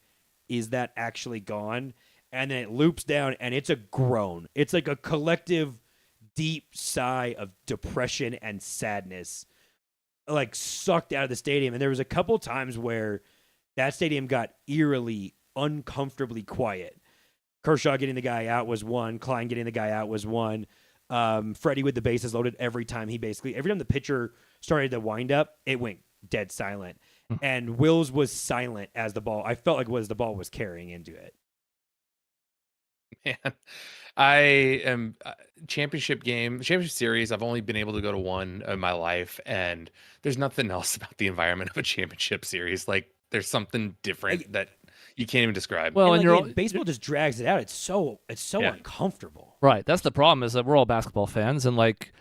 is that actually gone? And then it loops down, and it's a groan. It's like a collective deep sigh of depression and sadness, like sucked out of the stadium. And there was a couple times where that stadium got eerily, uncomfortably quiet. Kershaw getting the guy out was one. Klein getting the guy out was one. Freddie with the bases loaded every time the pitcher started to wind up, it went dead silent. And Wills was silent as the ball, I felt like the ball was carrying into it. Man, I am championship series. I've only been able to go to one in my life, and there's nothing else about the environment of a championship series. Like there's something different that you can't even describe. Well, and baseball just drags it out. It's so uncomfortable. Right. That's the problem, is that we're all basketball fans, and like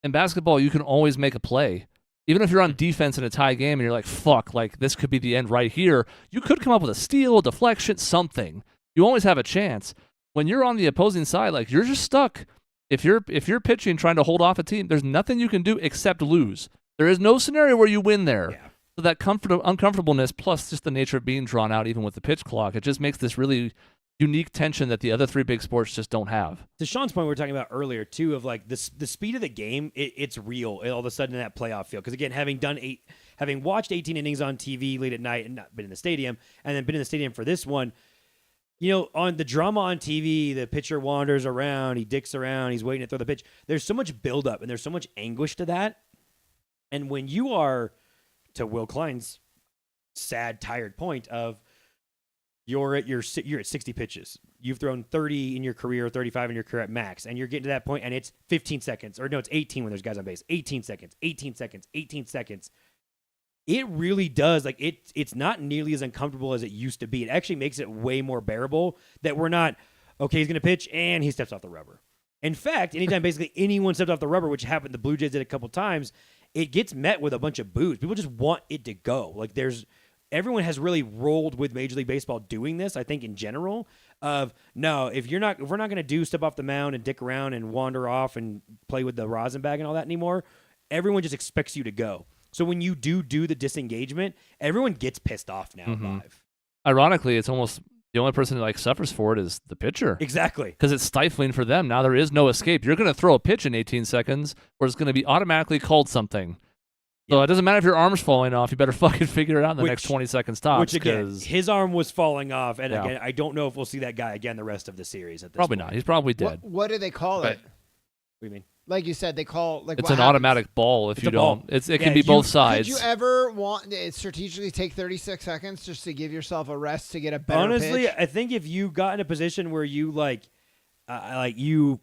in basketball, you can always make a play. Even if you're on defense in a tie game and you're like, fuck, like this could be the end right here, you could come up with a steal, a deflection, something. You always have a chance. When you're on the opposing side, like you're just stuck. If you're pitching trying to hold off a team, there's nothing you can do except lose. There is no scenario where you win there. Yeah. So that uncomfortableness, plus just the nature of being drawn out, even with the pitch clock, it just makes this really unique tension that the other three big sports just don't have. To Sean's point we were talking about earlier too, of like the speed of the game, it's real all of a sudden in that playoff field. Because again, having watched 18 innings on TV late at night and not been in the stadium, and then been in the stadium for this one, you know, on the drama on TV, the pitcher wanders around, he dicks around, he's waiting to throw the pitch. There's so much buildup and there's so much anguish to that. And when you are, to Will Klein's sad, tired point of you're at 60 pitches, you've thrown 30 in your career, 35 in your career at max, and you're getting to that point, and it's 15 seconds, or no, it's 18 when there's guys on base, 18 seconds, 18 seconds, 18 seconds. It really does, like, it's not nearly as uncomfortable as it used to be. It actually makes it way more bearable that we're not, okay, he's going to pitch, and he steps off the rubber. In fact, anytime basically anyone steps off the rubber, which happened, the Blue Jays did a couple times, it gets met with a bunch of boos. People just want it to go. Like, everyone has really rolled with Major League Baseball doing this, I think, in general, of, no, if we're not going to do step off the mound and dick around and wander off and play with the rosin bag and all that anymore, everyone just expects you to go. So when you do the disengagement, everyone gets pissed off now live. Ironically, it's almost the only person who like suffers for it is the pitcher. Exactly. Because it's stifling for them. Now there is no escape. You're going to throw a pitch in 18 seconds or it's going to be automatically called something. So it doesn't matter if your arm's falling off. You better fucking figure it out in the next 20 seconds tops. Which, again, his arm was falling off. And again, I don't know if we'll see that guy again the rest of the series. At this Probably point. not. He's probably dead. What do they call it? What do you mean? Like you said, they call like it's an automatic ball. If you don't, it can be both sides. Could you ever want to strategically take 36 seconds just to give yourself a rest to get a better Honestly, pitch? I think if you got in a position where you you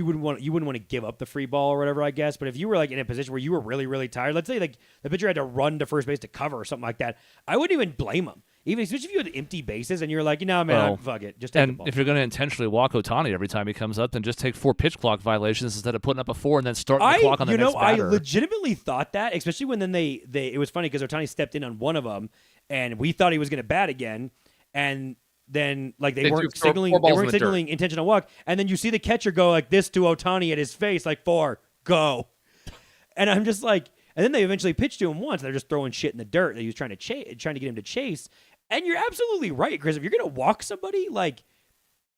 wouldn't want to give up the free ball or whatever, I guess. But if you were like in a position where you were really, really tired, let's say like the pitcher had to run to first base to cover or something like that, I wouldn't even blame him. Even especially if you had empty bases and you're like, you know, man, fuck it, just take the ball. If you're going to intentionally walk Ohtani every time he comes up, then just take 4 pitch clock violations instead of putting up a 4 and then starting the clock on the next batter. I legitimately thought that, especially when then it was funny because Ohtani stepped in on one of them, and we thought he was going to bat again, and then like they weren't signaling intentional walk, and then you see the catcher go like this to Ohtani at his face, like 4, go, and I'm just like, and then they eventually pitched to him once. They're just throwing shit in the dirt that he was trying to get him to chase. And you're absolutely right, Chris. If you're gonna walk somebody, like,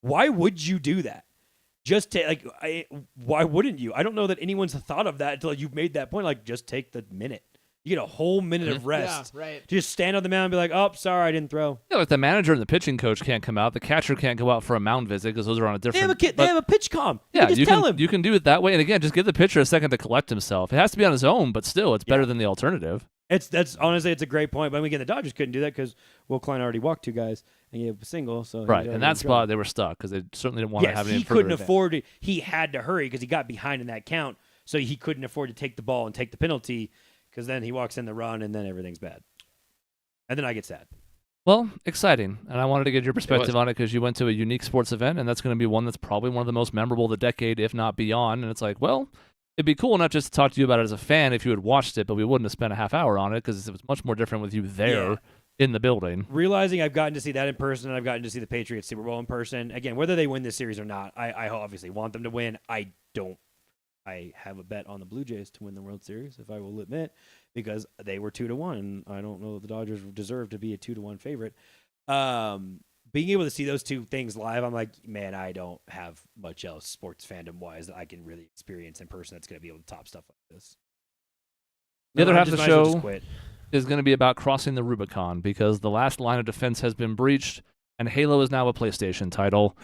why would you do that? Just why wouldn't you? I don't know that anyone's thought of that until you've made that point. Like, just take the minute. You get a whole minute of rest. Yeah, right. Just stand on the mound and be like, oh, sorry, I didn't throw. Yeah, like the manager and the pitching coach can't come out. The catcher can't go out for a mound visit because those are on a different. They have a pitch comm. Yeah, you tell him. You can do it that way. And again, just give the pitcher a second to collect himself. It has to be on his own, but still, it's better than the alternative. That's honestly, it's a great point. But again, the Dodgers couldn't do that because Will Klein already walked 2 guys and he had a single. So right, in that spot they were stuck because they certainly didn't want to have any. He couldn't afford it. He had to hurry because he got behind in that count, so he couldn't afford to take the ball and take the penalty because then he walks in the run and then everything's bad, and then I get sad. Well, exciting, and I wanted to get your perspective on it because you went to a unique sports event, and that's going to be one that's probably one of the most memorable of the decade, if not beyond. And it's like, well, it'd be cool not just to talk to you about it as a fan if you had watched it, but we wouldn't have spent a half hour on it because it was much more different with you there in the building. Realizing I've gotten to see that in person and I've gotten to see the Patriots Super Bowl in person. Again, whether they win this series or not, I obviously want them to win. I don't. I have a bet on the Blue Jays to win the World Series, if I will admit, because they were 2-1, and I don't know that the Dodgers deserve to be a 2-1 favorite. Being able to see those two things live, I'm like, man, I don't have much else sports fandom-wise that I can really experience in person that's going to be able to top stuff like this. The other half of the show is going to be about crossing the Rubicon because the last line of defense has been breached, and Halo is now a PlayStation title.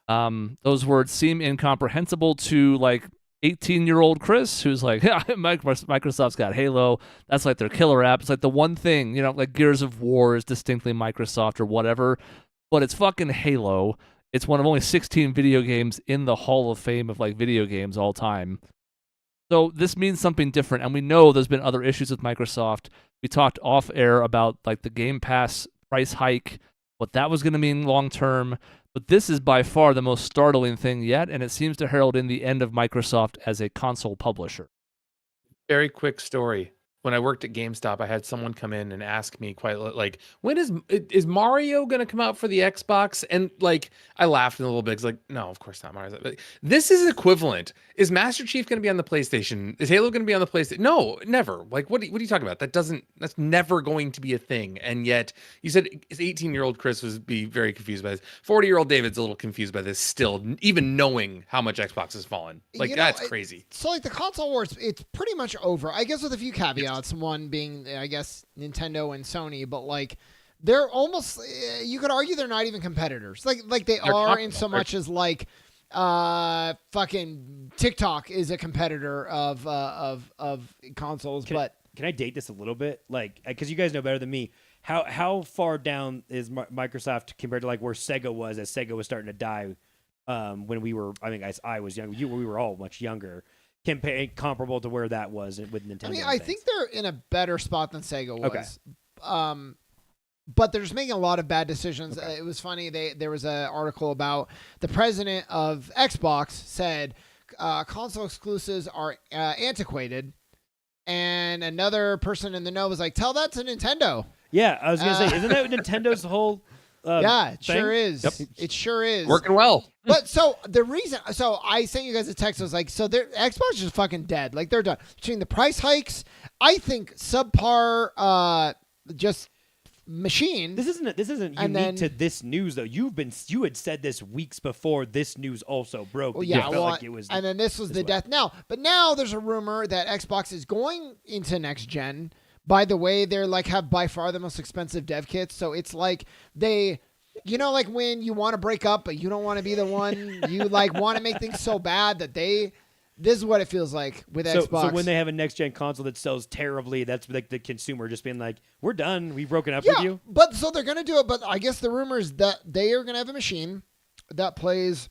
Those words seem incomprehensible to, like, 18-year-old Chris, who's like, yeah, Microsoft's got Halo. That's like their killer app. It's like the one thing, like Gears of War is distinctly Microsoft or whatever. But it's fucking Halo. It's one of only 16 video games in the Hall of Fame of like video games all time. So this means something different, and we know there's been other issues with Microsoft. We talked off air about like the Game Pass price hike, what that was going to mean long term. But this is by far the most startling thing yet, and it seems to herald in the end of Microsoft as a console publisher. Very quick story. When I worked at GameStop, I had someone come in and ask me quite like, when is Mario going to come out for the Xbox? And like, I laughed a little bit. It's like, no, of course not. Mario's like, this is equivalent. Is Master Chief going to be on the PlayStation? Is Halo going to be on the PlayStation? No, never. Like, what are you talking about? That's never going to be a thing. And yet, you said 18-year-old Chris would be very confused by this. 40-year-old David's a little confused by this still, even knowing how much Xbox has fallen. Like, that's crazy. So like the console wars, it's pretty much over. I guess with a few caveats. One being, I guess, Nintendo and Sony, but like they're almost, you could argue they're not even competitors. Like they are in so much as like fucking TikTok is a competitor of consoles. But can I date this a little bit? Like, because you guys know better than me. How far down is Microsoft compared to like where Sega was as Sega was starting to die when we were, I mean, I was young. We were all much younger. Comparable to where that was with Nintendo. I mean, I think they're in a better spot than Sega was. Okay. But they're just making a lot of bad decisions. Okay. It was funny. There was an article about the president of Xbox said console exclusives are antiquated, and another person in the know was like, "Tell that to Nintendo." Yeah, I was gonna say, isn't that Nintendo's whole? Yeah, it thing? Sure is. Yep. It sure is. Working well. But so the reason, so I sent you guys a text. I was like, so Xbox is just fucking dead. Like they're done. Between the price hikes, I think subpar, just machine. This isn't unique to this news though. You had said this weeks before this news also broke. Well, yeah, like it was. And then this was the death now. But now there's a rumor that Xbox is going into next gen. By the way, they're like have by far the most expensive dev kits. So it's like they, you know, like when you want to break up, but you don't want to be the one. You like want to make things so bad that this is what it feels like with Xbox. So when they have a next gen console that sells terribly, that's like the consumer just being like, we're done. We've broken up with you. But so they're going to do it. But I guess the rumor is that they are going to have a machine that plays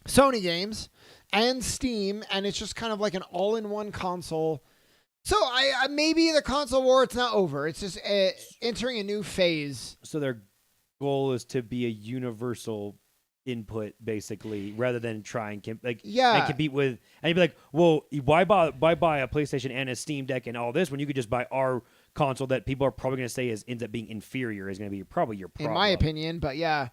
Sony games and Steam. And it's just kind of like an all-in-one console. So I maybe the console war, it's not over. It's just entering a new phase. So their goal is to be a universal input, basically, rather than try and compete with. And you'd be like, well, why buy a PlayStation and a Steam Deck and all this when you could just buy our console that people are probably going to say ends up being inferior is going to be probably your problem. In my opinion, but yeah.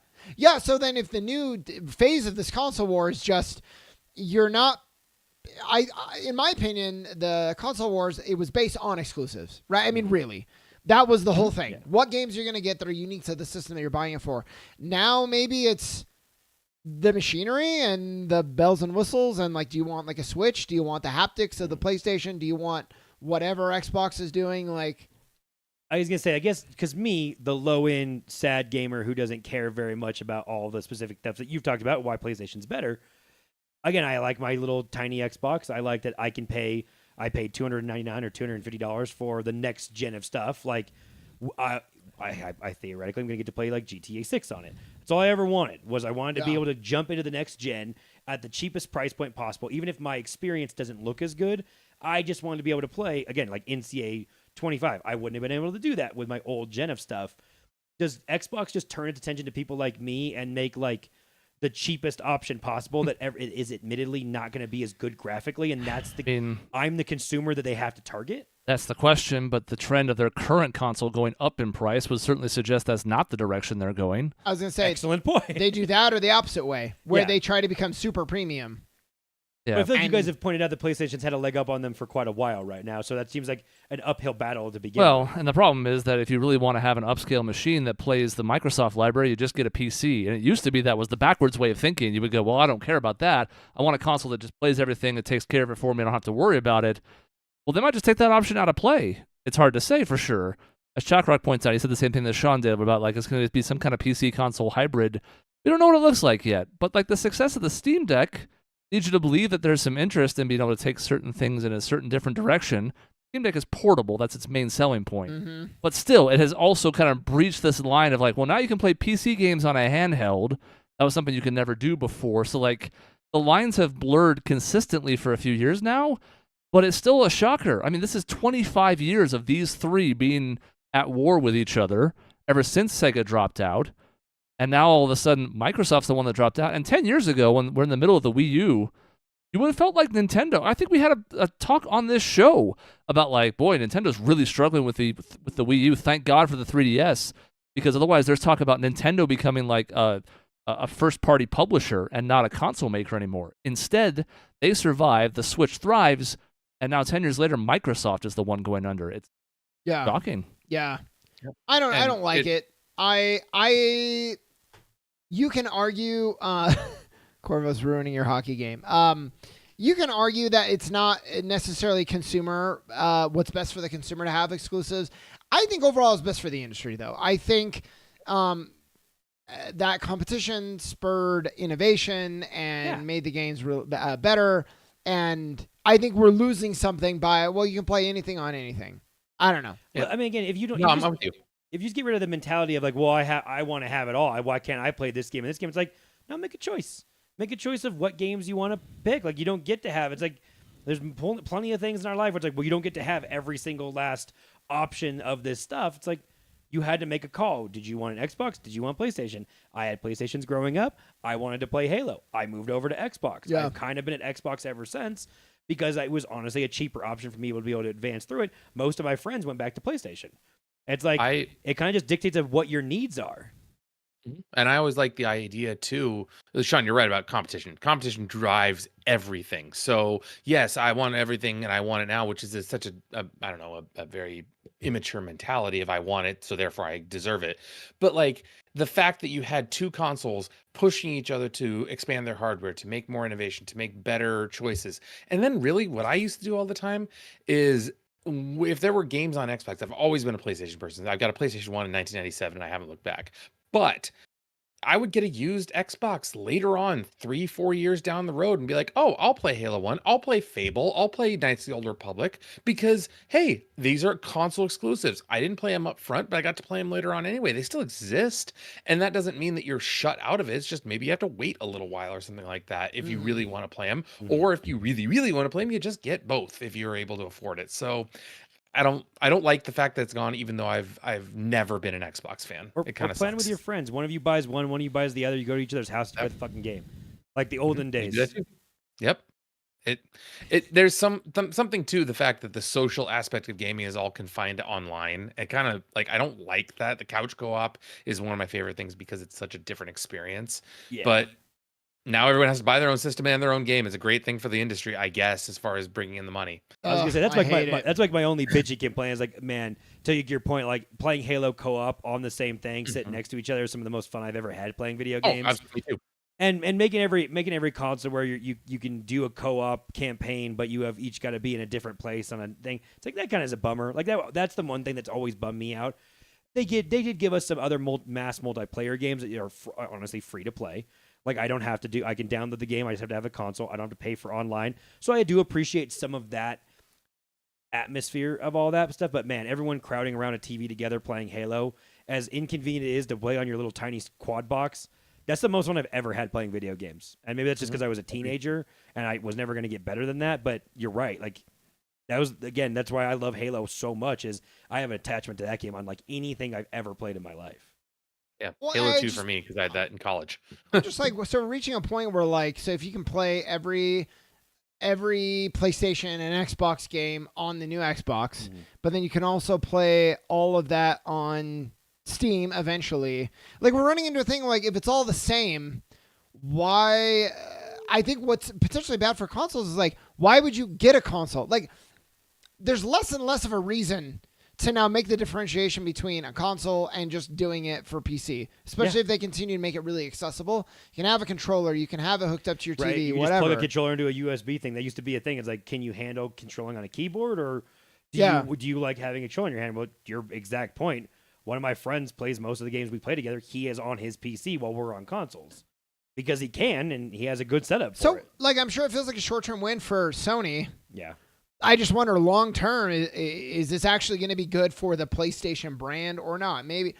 So then if the new phase of this console war is just you're not. In my opinion, the console wars, it was based on exclusives, right? I mean, really, that was the whole thing. Yeah. What games you're going to get that are unique to the system that you're buying it for. Now, maybe it's the machinery and the bells and whistles. And like, do you want like a Switch? Do you want the haptics of the PlayStation? Do you want whatever Xbox is doing? Like, I was going to say, I guess, because me, the low-end sad gamer who doesn't care very much about all the specific stuff that you've talked about, why PlayStation's better. Again, I like my little tiny Xbox. I like that I paid $299 or $250 for the next gen of stuff. Like, I theoretically am going to get to play like GTA 6 on it. That's all I ever wanted was I wanted to be able to jump into the next gen at the cheapest price point possible. Even if my experience doesn't look as good, I just wanted to be able to play, again, like NCAA 25. I wouldn't have been able to do that with my old gen of stuff. Does Xbox just turn its attention to people like me and make like the cheapest option possible that is admittedly not going to be as good graphically, and that's I'm the consumer that they have to target? That's the question, but the trend of their current console going up in price would certainly suggest that's not the direction they're going. I was going to say, excellent point. They do that or the opposite way, where they try to become super premium. Yeah. But I feel like you guys have pointed out that PlayStation's had a leg up on them for quite a while right now, so that seems like an uphill battle to begin with. Well, and the problem is that if you really want to have an upscale machine that plays the Microsoft library, you just get a PC. And it used to be that was the backwards way of thinking. You would go, well, I don't care about that. I want a console that just plays everything, that takes care of it for me, I don't have to worry about it. Well, they might just take that option out of play. It's hard to say for sure. As Chakrak points out, he said the same thing that Sean did about like it's going to be some kind of PC console hybrid. We don't know what it looks like yet. But like the success of the Steam Deck leads you to believe that there's some interest in being able to take certain things in a certain different direction. Steam Deck is portable. That's its main selling point. Mm-hmm. But still, it has also kind of breached this line of like, well, now you can play PC games on a handheld That was something you could never do before. So like the lines have blurred consistently for a few years now, but it's still a shocker. I mean, this is 25 years of these three being at war with each other ever since Sega dropped out. And now all of a sudden, Microsoft's the one that dropped out. And 10 years ago, when we're in the middle of the Wii U, you would have felt like Nintendo. I think we had a talk on this show about like, boy, Nintendo's really struggling with the Wii U. Thank God for the 3DS, because otherwise there's talk about Nintendo becoming like a first-party publisher and not a console maker anymore. Instead, they survive, the Switch thrives, and now 10 years later, Microsoft is the one going under. It's shocking. Yeah. I don't like it. You can argue Corvo's ruining your hockey game. You can argue that it's not necessarily consumer what's best for the consumer to have exclusives. I think overall it's best for the industry, though. I think that competition spurred innovation and made the games better. And I think we're losing something by, well, you can play anything on anything. I don't know. Yeah. I mean, again, if you don't, I'm with you. If you just get rid of the mentality of like, well, I want to have it all. Why can't I play this game and this game? It's like, no, make a choice. Make a choice of what games you want to pick. Like, you don't get to have. It's like there's plenty of things in our life where it's like, well, you don't get to have every single last option of this stuff. It's like you had to make a call. Did you want an Xbox? Did you want PlayStation? I had PlayStations growing up. I wanted to play Halo. I moved over to Xbox. Yeah. I've kind of been at Xbox ever since because it was honestly a cheaper option for me to be able to advance through it. Most of my friends went back to PlayStation. It's like it kind of just dictates of what your needs are. And I always like the idea too. Sean, you're right about competition. Competition drives everything. So yes, I want everything and I want it now, which is such a very immature mentality of I want it, so therefore I deserve it. But like the fact that you had two consoles pushing each other to expand their hardware, to make more innovation, to make better choices. And then really what I used to do all the time is if there were games on Xbox, I've always been a PlayStation person. I've got a PlayStation 1 in 1997 and I haven't looked back. But I would get a used Xbox later on, 3-4 years down the road and be like, oh, I'll play Halo 1. I'll play Fable. I'll play Knights of the Old Republic because, hey, these are console exclusives. I didn't play them up front, but I got to play them later on anyway. They still exist. And that doesn't mean that you're shut out of it. It's just maybe you have to wait a little while or something like that if you really want to play them. Or if you really, really want to play them, you just get both if you're able to afford it. So I don't like the fact that it's gone, even though I've never been an Xbox fan. It kind of playing with your friends. One of you buys one of you buys the other. You go to each other's house to play the fucking game, like the olden days. Yep. There's something to the fact that the social aspect of gaming is all confined to online. It kind of like I don't like that. The couch co-op is one of my favorite things because it's such a different experience. Yeah. But now everyone has to buy their own system and their own game. It's a great thing for the industry, I guess, as far as bringing in the money. I was gonna say that's like my only bitchy complaint is like, man, to your point, like playing Halo co-op on the same thing, sitting next to each other, is some of the most fun I've ever had playing video games. Absolutely too. And making every console where you can do a co-op campaign, but you have each got to be in a different place on a thing. It's like that kind of is a bummer. Like that's the one thing that's always bummed me out. They did give us some other mass multiplayer games that are honestly free to play. Like I can download the game. I just have to have a console. I don't have to pay for online. So I do appreciate some of that atmosphere of all that stuff. But man, everyone crowding around a TV together playing Halo, as inconvenient it is to play on your little tiny quad box, that's the most fun I've ever had playing video games. And maybe that's just because I was a teenager and I was never going to get better than that. But you're right. Like that's why I love Halo so much is I have an attachment to that game on like anything I've ever played in my life. Yeah, well, Halo 2 for me because I had that in college. Just like so, reaching a point where like, so if you can play every PlayStation and Xbox game on the new Xbox, but then you can also play all of that on Steam eventually. Like we're running into a thing like if it's all the same, why? I think what's potentially bad for consoles is like, why would you get a console? Like, there's less and less of a reason to now make the differentiation between a console and just doing it for PC, especially if they continue to make it really accessible. You can have a controller, you can have it hooked up to your TV, you whatever. Just plug a controller into a USB thing. That used to be a thing. It's like, can you handle controlling on a keyboard, or do you like having a controller in your hand? Well, your exact point. One of my friends plays most of the games we play together. He is on his PC while we're on consoles because he can, and he has a good setup for it. So, like, I'm sure it feels like a short-term win for Sony. Yeah. I just wonder, long term, is this actually going to be good for the PlayStation brand or not? Maybe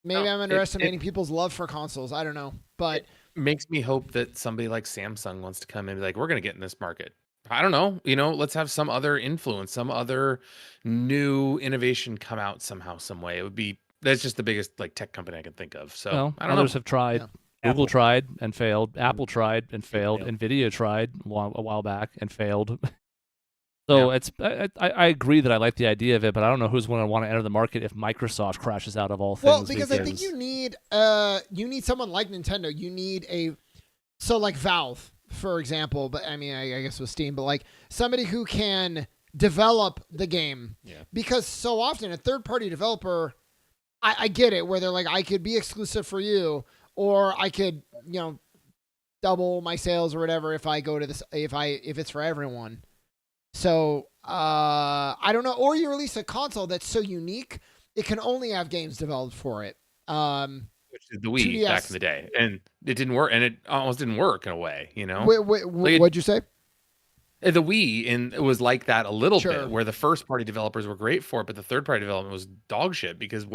I'm underestimating people's love for consoles. I don't know, but makes me hope that somebody like Samsung wants to come in and be like, we're going to get in this market. I don't know. Let's have some other influence, some other new innovation come out somehow, some way. That's just the biggest like tech company I can think of. So Well, I don't others know. have tried. Yeah. Google tried and failed. Apple tried and failed. failed. Nvidia tried a while back and failed. So I agree that I like the idea of it, but I don't know who's going to want to enter the market if Microsoft crashes out of all things. Well, because I think you need someone like Nintendo. You need like Valve, for example. But I mean, I guess with Steam, but like somebody who can develop the game. Yeah. Because so often a third-party developer, I get it, where they're like, I could be exclusive for you, or I could, double my sales or whatever if I go to this, if it's for everyone. So I don't know. Or you release a console that's so unique, it can only have games developed for it. Which is the Wii 2DS. back in the day, and it didn't work, and it almost didn't work in a way. What'd you say? The Wii it was like that a little Sure. bit, where the first party developers were great for it, but the third party development was dog shit because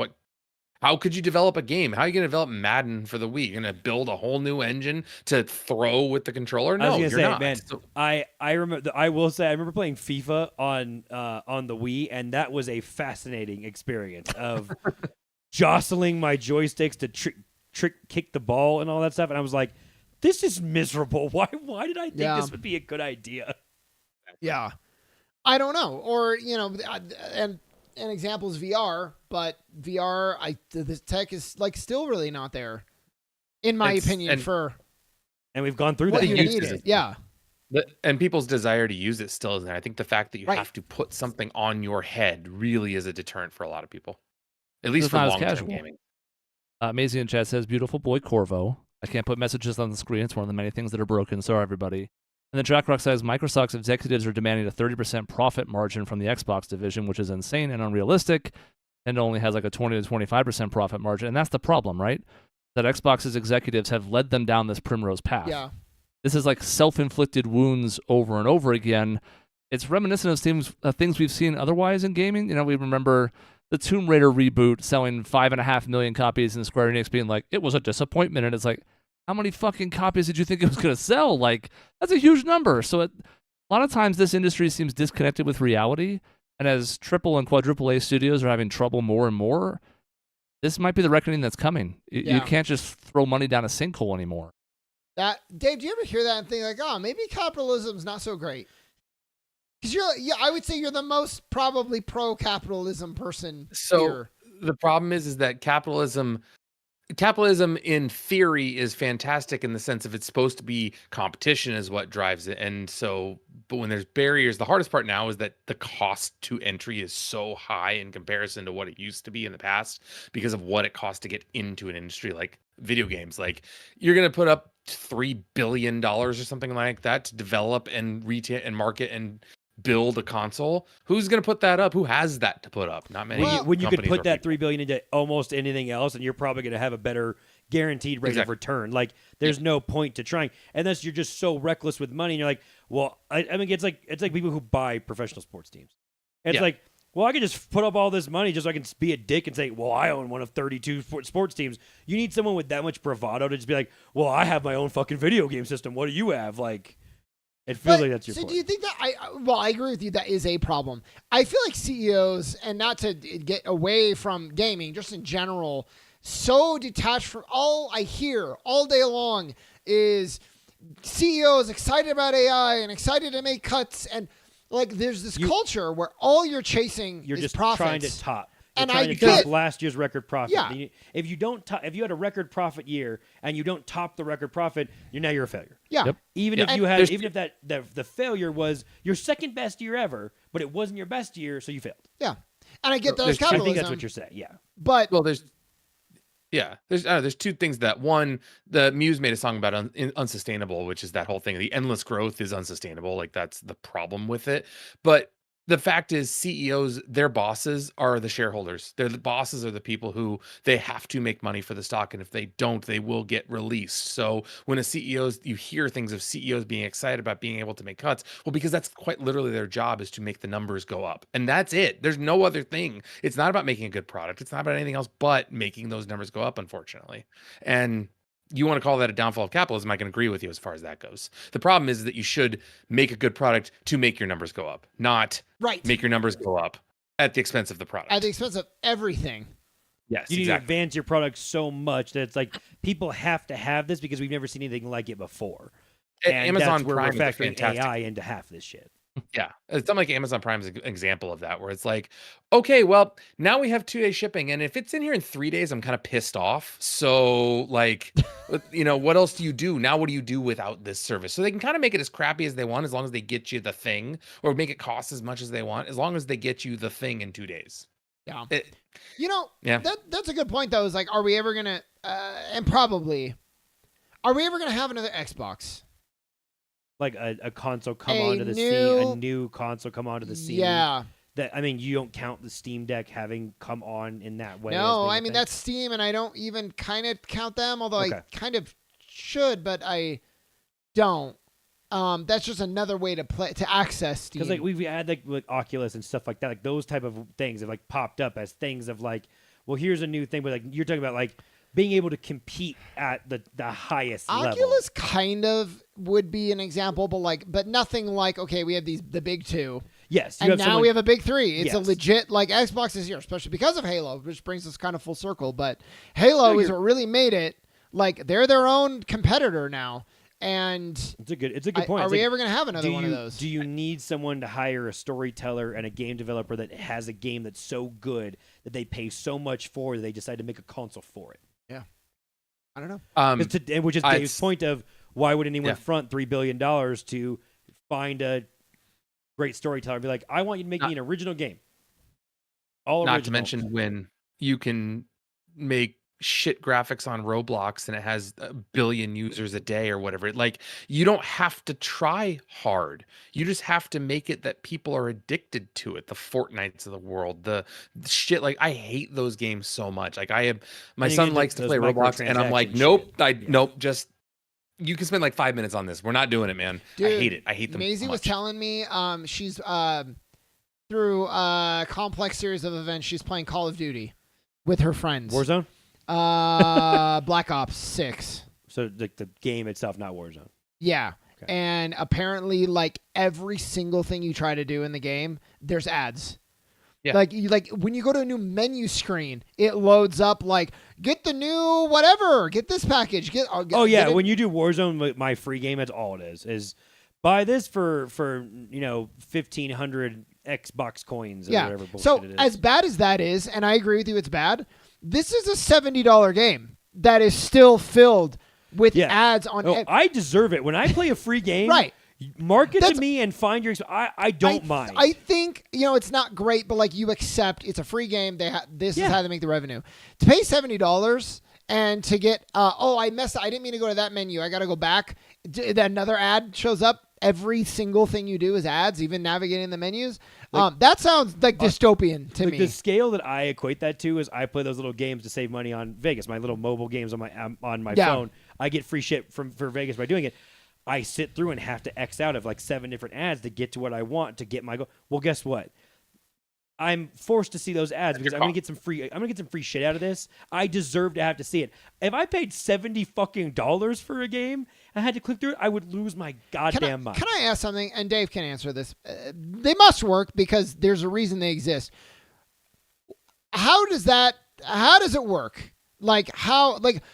how could you develop a game? How are you going to develop Madden for the Wii? You're going to build a whole new engine to throw with the controller? No, you're not. Man, I remember. I will say I remember playing FIFA on the Wii, and that was a fascinating experience of jostling my joysticks to trick kick the ball and all that stuff. And I was like, this is miserable. Why did I think this would be a good idea? Yeah, I don't know. Or and an example is VR, but VR, the tech is like still really not there, in my opinion. And we've gone through what that. You need it. Yeah. And people's desire to use it still isn't there. I think the fact that you have to put something on your head really is a deterrent for a lot of people, at least for long-term gaming. Maisie in chat says, "Beautiful boy Corvo. I can't put messages on the screen. It's one of the many things that are broken. Sorry, everybody." And then Jack Rock says, Microsoft's executives are demanding a 30% profit margin from the Xbox division, which is insane and unrealistic, and only has like a 20 to 25% profit margin. And that's the problem, right? That Xbox's executives have led them down this primrose path. Yeah. This is like self-inflicted wounds over and over again. It's reminiscent of things we've seen otherwise in gaming. We remember the Tomb Raider reboot selling 5.5 million copies and Square Enix being like, it was a disappointment. And it's like, how many fucking copies did you think it was going to sell? Like, that's a huge number. So a lot of times this industry seems disconnected with reality. And as triple and quadruple A studios are having trouble more and more, this might be the reckoning that's coming. You can't just throw money down a sinkhole anymore. Dave, do you ever hear that and think like, oh, maybe capitalism's not so great? Because I would say you're the most probably pro-capitalism person here. The problem is that capitalism in theory is fantastic in the sense of it's supposed to be competition is what drives it. And so, but when there's barriers, the hardest part now is that the cost to entry is so high in comparison to what it used to be in the past because of what it costs to get into an industry like video games. Like you're going to put up $3 billion or something like that to develop and retail and market and build a console. Who's going to put that up? Who has that to put up? Not many. When you could put that $3 billion into almost anything else, and you're probably going to have a better guaranteed rate of return. Like there's no point to trying, unless you're just so reckless with money. And you're like, well, I mean, it's like people who buy professional sports teams. It's like, well, I can just put up all this money just so I can be a dick and say, well, I own one of 32 sports teams. You need someone with that much bravado to just be like, well, I have my own fucking video game system. What do you have? Like. It feels like that's your point. So do you think that I agree with you, that is a problem. I feel like CEOs, and not to get away from gaming, just in general, so detached from all I hear all day long is CEOs excited about AI and excited to make cuts, and like there's this culture where all you're chasing is just profits. Trying to top. And I get last year's record profit. Yeah. If you had a record profit year and you don't top the record profit, you're a failure. Yeah. Yep. Even if the failure was your second best year ever, but it wasn't your best year, so you failed. Yeah. And I get that as capitalism. I think that's what you're saying. Yeah. But there's two things. That one, the Muse made a song about unsustainable, which is that whole thing. The endless growth is unsustainable. Like that's the problem with it. But the fact is, CEOs, their bosses are the shareholders. The bosses are the people who they have to make money for the stock, and if they don't, they will get released. So when you hear things of CEOs being excited about being able to make cuts, well, because that's quite literally their job, is to make the numbers go up, and that's it. There's no other thing. It's not about making a good product. It's not about anything else but making those numbers go up, unfortunately. And you want to call that a downfall of capitalism, I can agree with you as far as that goes. The problem is that you should make a good product to make your numbers go up, not make your numbers go up at the expense of the product. At the expense of everything. Yes, you need to advance your product so much that it's like people have to have this because we've never seen anything like it before. And Amazon that's where Prime we're is factoring AI into half this shit. Yeah, it's not like Amazon Prime is an example of that, where it's like, okay, well, now we have 2-day shipping, and if it's in here in 3 days, I'm kind of pissed off. So, like, what else do you do? Now what do you do without this service? So they can kind of make it as crappy as they want, as long as they get you the thing, or make it cost as much as they want, as long as they get you the thing in 2 days. Yeah. That's a good point, though, is like, are we ever going to, are we ever going to have another Xbox? Like a console come onto the scene, a new console come onto the scene. Yeah. You don't count the Steam Deck having come on in that way. No, I mean, that's Steam, and I don't even kind of count them, although I kind of should, but I don't. That's just another way to access Steam. Because we've had like Oculus and stuff like that, like those type of things have like popped up as things of like, well, here's a new thing, but like you're talking about like being able to compete at the highest level. Oculus kind of would be an example, but nothing like, okay, we have the big two. Yes. And now we have a big three. It's a legit, like, Xbox is here, especially because of Halo, which brings us kind of full circle. But Halo is what really made it. Like, they're their own competitor now. And it's a good point. Are we ever going to have another one of those? Do you need someone to hire a storyteller and a game developer that has a game that's so good that they pay so much for that they decide to make a console for it? Yeah. I don't know. Which is Dave's point of why would anyone front $3 billion to find a great storyteller and be like, I want you to make me an original game. Not to mention when you can make shit graphics on Roblox and it has 1 billion users a day or whatever. Like, you don't have to try hard. You just have to make it that people are addicted to it. The Fortnites of the world, the shit. Like, I hate those games so much. Like, my son likes to play Roblox, and I'm like, nope, just. You can spend like 5 minutes on this. We're not doing it, man. Dude, I hate it. I hate them. Maisie was telling me she's through a complex series of events. She's playing Call of Duty with her friends. Warzone? Black Ops 6. So the game itself, not Warzone. Yeah. Okay. And apparently, like, every single thing you try to do in the game, there's ads. Yeah. Like when you go to a new menu screen, it loads up like, get the new whatever, get this package. When you do Warzone, my free game, that's all it is buy this for 1,500 Xbox coins or whatever bullshit so it is. As bad as that is, and I agree with you, it's bad. This is a $70 game that is still filled with ads on. I deserve it when I play a free game. Right. Market to me and find your. I don't mind. I think it's not great, but like you accept it's a free game. This is how they make the revenue. To pay $70 and to get I didn't mean to go to that menu. I got to go back. Another ad shows up. Every single thing you do is ads, even navigating the menus. That sounds like dystopian to me. The scale that I equate that to is I play those little games to save money on Vegas. My little mobile games on my phone. I get free shit for Vegas by doing it. I sit through and have to X out of like 7 different ads to get to what I want to get my goal. Well, guess what? I'm forced to see those ads because I'm gonna get some free shit out of this. I deserve to have to see it. If I paid $70 fucking for a game and I had to click through it, I would lose my goddamn mind. Can I ask something? And Dave can answer this. They must work because there's a reason they exist. How does it work? Like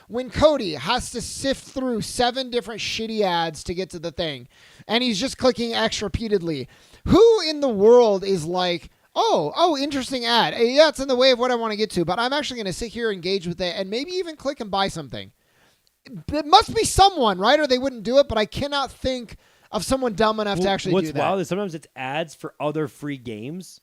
when Cody has to sift through 7 different shitty ads to get to the thing, and he's just clicking X repeatedly. Who in the world is like, oh, interesting ad. Yeah, it's in the way of what I want to get to, but I'm actually going to sit here, engage with it, and maybe even click and buy something. It must be someone, right? Or they wouldn't do it, but I cannot think of someone dumb enough to actually do that. What's wild is sometimes it's ads for other free games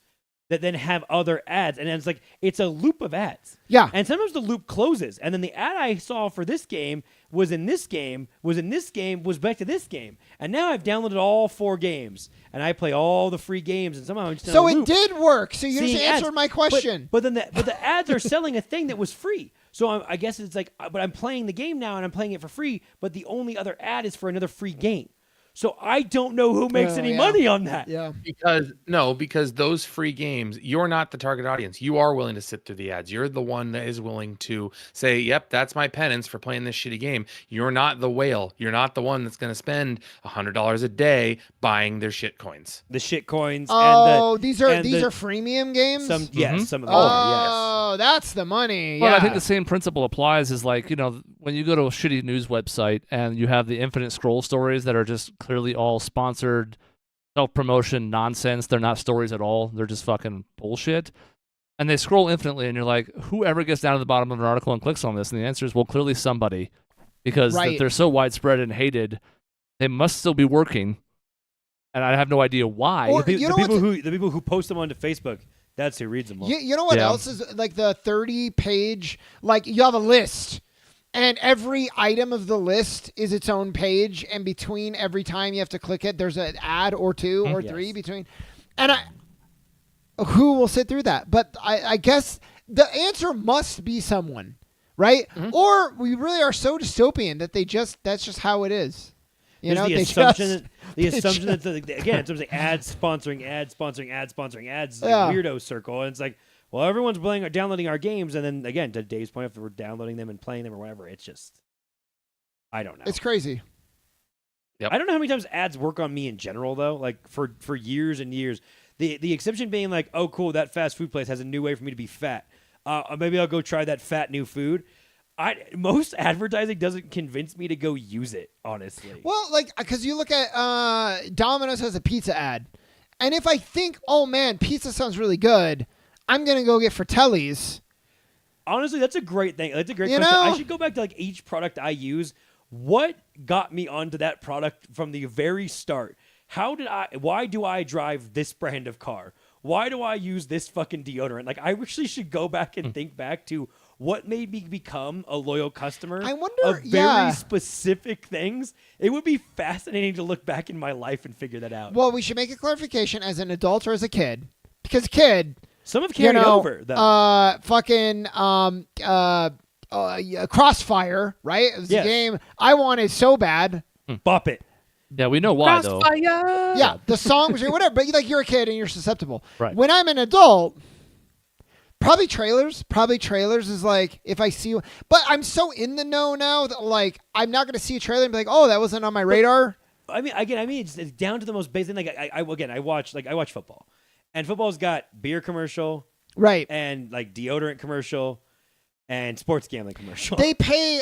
that then have other ads, and then it's like it's a loop of ads. Yeah. And sometimes the loop closes, and then the ad I saw for this game was in this game, was back to this game. And now I've downloaded all 4 games, and I play all the free games, and somehow I'm just so it did work. So you just answered my question. But the ads are selling a thing that was free. So I guess it's like, but I'm playing the game now, and I'm playing it for free, but the only other ad is for another free game. So I don't know who makes any money on that. Yeah. Because those free games, you're not the target audience. You are willing to sit through the ads. You're the one that is willing to say, yep, that's my penance for playing this shitty game. You're not the whale. You're not the one that's going to spend $100 a day buying their shit coins. The shit coins. Oh, these are freemium games? Some of them Oh, are, yes. That's the money. Well, yeah. I think the same principle applies is like, when you go to a shitty news website and you have the infinite scroll stories that are just clearly all sponsored self-promotion nonsense. They're not stories at all. They're just fucking bullshit. And they scroll infinitely and you're like, whoever gets down to the bottom of an article and clicks on this? And the answer is, well, clearly somebody. Because if they're so widespread and hated, they must still be working. And I have no idea why. Or, the people who post them onto Facebook, that's who reads them all. You know what else is like the 30-page, like you have a list. And every item of the list is its own page, and between every time you have to click it, there's an ad or two or three between. And who will sit through that? But I guess the answer must be someone, right? Mm-hmm. Or we really are so dystopian that that's just how it is. The assumption that again, it's like ads sponsoring ads, weirdo circle, and it's like, well, everyone's downloading our games, and then again, to Dave's point, if we're downloading them and playing them or whatever, it's just, I don't know. It's crazy. Yep. I don't know how many times ads work on me in general, though. Like for years and years, the exception being like, oh, cool, that fast food place has a new way for me to be fat. Maybe I'll go try that fat new food. Most advertising doesn't convince me to go use it, honestly. Well, like, because you look at Domino's has a pizza ad, and if I think, oh man, pizza sounds really good, I'm going to go get Fratelli's. Honestly, that's a great thing. That's a great question. I should go back to like each product I use. What got me onto that product from the very start? Why do I drive this brand of car? Why do I use this fucking deodorant? Like, I actually should go back and think back to what made me become a loyal customer. I wonder, of very specific things. It would be fascinating to look back in my life and figure that out. Well, we should make a clarification as an adult or as a kid. Because some have carried over, though. Crossfire, right? It was a game I wanted so bad. Bop it. Yeah, we know why, though. Yeah, the song was whatever, but you're a kid and you're susceptible. Right. When I'm an adult, probably trailers. Probably trailers is like, if I see, but I'm so in the know now that like I'm not going to see a trailer and be like, oh, that wasn't on my radar. I mean, it's down to the most basic thing. Like I watch football, and football's got beer commercial, right, and like deodorant commercial, and sports gambling commercial. They pay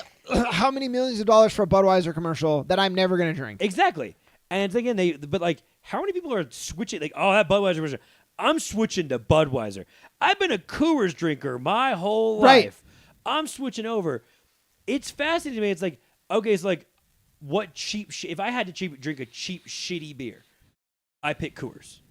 how many millions of dollars for a Budweiser commercial that I'm never going to drink? Exactly. And again, but like, how many people are switching? Like, oh, that Budweiser commercial. I'm switching to Budweiser. I've been a Coors drinker my whole life. I'm switching over. It's fascinating to me. It's like, okay, it's like, what cheap if I had to drink a cheap, shitty beer, I pick Coors.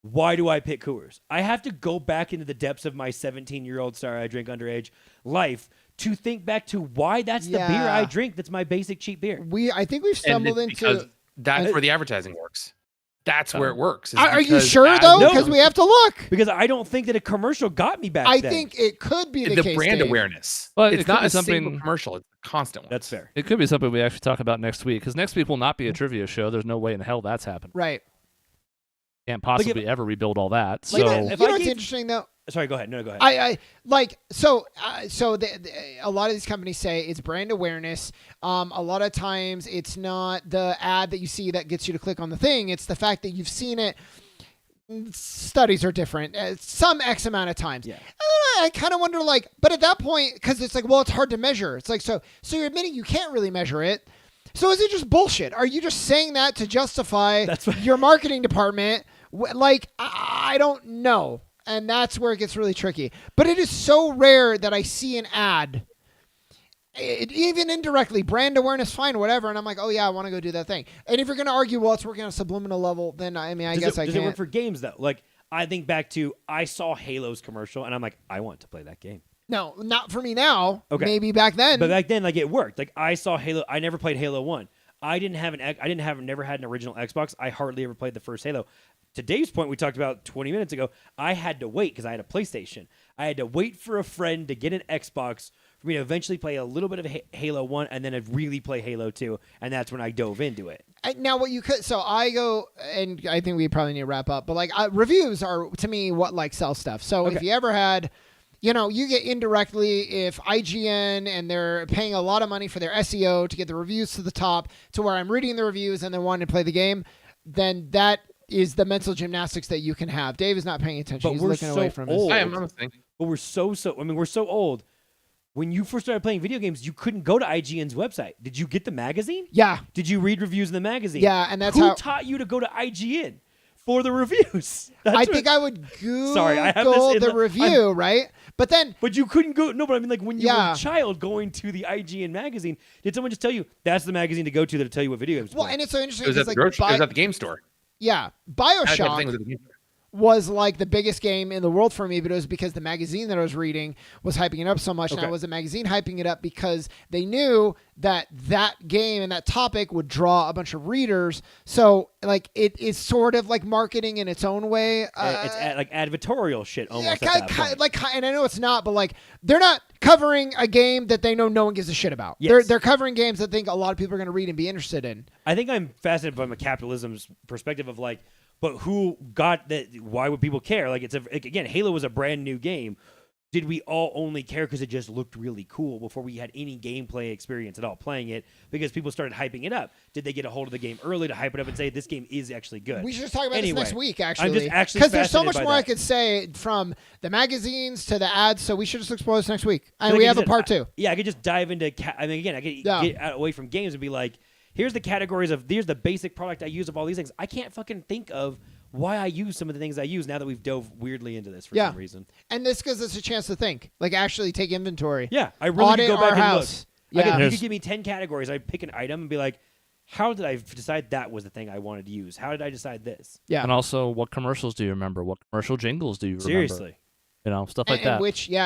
Why do I pick Coors? I have to go back into the depths of my 17-year-old, sorry, I drink underage, life to think back to why that's the beer I drink. That's my basic cheap beer. I think we've stumbled into... That's where the advertising works. That's where it works. Are you sure, though? Because we have to look. Because I don't think that a commercial got me back then. I think think it could be the case, brand Dave. awareness. But it's not a single commercial. It's a constant one. That's fair. It could be something we actually talk about next week, because next week will not be a trivia show. There's no way in hell that's happened. Right. Can't possibly ever rebuild all that. So, you know what's interesting, though? Sorry, go ahead. No, go ahead. A lot of these companies say it's brand awareness. A lot of times it's not the ad that you see that gets you to click on the thing. It's the fact that you've seen it. Studies are different. Some X amount of times. Yeah. I kind of wonder, like, but at that point, because it's like, well, it's hard to measure. It's like, so you're admitting you can't really measure it. So is it just bullshit? Are you just saying that to justify your marketing department? Like, I don't know. And that's where it gets really tricky. But it is so rare that I see an ad, even indirectly, brand awareness, fine, whatever. And I'm like, oh, yeah, I want to go do that thing. And if you're going to argue, well, it's working on a subliminal level, then, I mean, I guess I can't. Does it work for games, though? Like, I think back to, I saw Halo's commercial, and I'm like, I want to play that game. No, not for me now. Okay. Maybe back then. But back then, like, it worked. Like, I saw Halo. I never played Halo 1. Never had an original Xbox. I hardly ever played the first Halo. To Dave's point, we talked about 20 minutes ago, I had to wait because I had a PlayStation. I had to wait for a friend to get an Xbox for me to eventually play a little bit of Halo 1 and then I'd really play Halo 2, and that's when I dove into it. Now, what you could, so I go, and I think we probably need to wrap up, but like reviews are to me what like sell stuff. So if you ever had, you get indirectly if IGN and they're paying a lot of money for their SEO to get the reviews to the top, to where I'm reading the reviews and then wanting to play the game, then that is the mental gymnastics that you can have. Dave is not paying attention. But He's we're looking so away from old. his. I am listening. But we're so old. When you first started playing video games, you couldn't go to IGN's website. Did you get the magazine? Yeah. Did you read reviews in the magazine? Yeah, and that's Who taught you to go to IGN for the reviews? I think I would Google Sorry, I have this in the review, right? But then... But you couldn't go... No, but I mean, like, when you were a child going to the IGN magazine, did someone just tell you, that's the magazine to go to that'll tell you what video games Well, play? and it's so interesting. It was at like, it was at the game store. Yeah. That thing BioShock was at the game store. was like the biggest game in the world for me, but it was because the magazine that I was reading was hyping it up so much. Now, it was the magazine hyping it up because they knew that game and that topic would draw a bunch of readers. So, like, it is sort of like marketing in its own way. It's like advertorial shit almost. Yeah, at that point. and I know it's not, but like they're not covering a game that they know no one gives a shit about. Yes. They're covering games that I think a lot of people are going to read and be interested in. I think I'm fascinated by my capitalism's perspective of like, but who got that? Why would people care? Like, again, Halo was a brand new game. Did we all only care because it just looked really cool before we had any gameplay experience at all playing it? Because people started hyping it up. Did they get a hold of the game early to hype it up and say this game is actually good? We should just talk about this next week, actually. I'm just actually because there's so much fascinated more by I that. could say from the magazines to the ads. So we should just explore this next week, and we have a part 2. Yeah, I could just dive into. I could get away from games and be like, here's the categories of here's the basic product I use of all these things. I can't fucking think of why I use some of the things I use now that we've dove weirdly into this for some reason. And this gives us a chance to think, like actually take inventory. Yeah, I really could go back our and house. look. Yeah. You could give me 10 categories. I'd pick an item and be like, how did I decide that was the thing I wanted to use? How did I decide this? Yeah. And also, what commercials do you remember? What commercial jingles do you remember? Seriously. Stuff like that.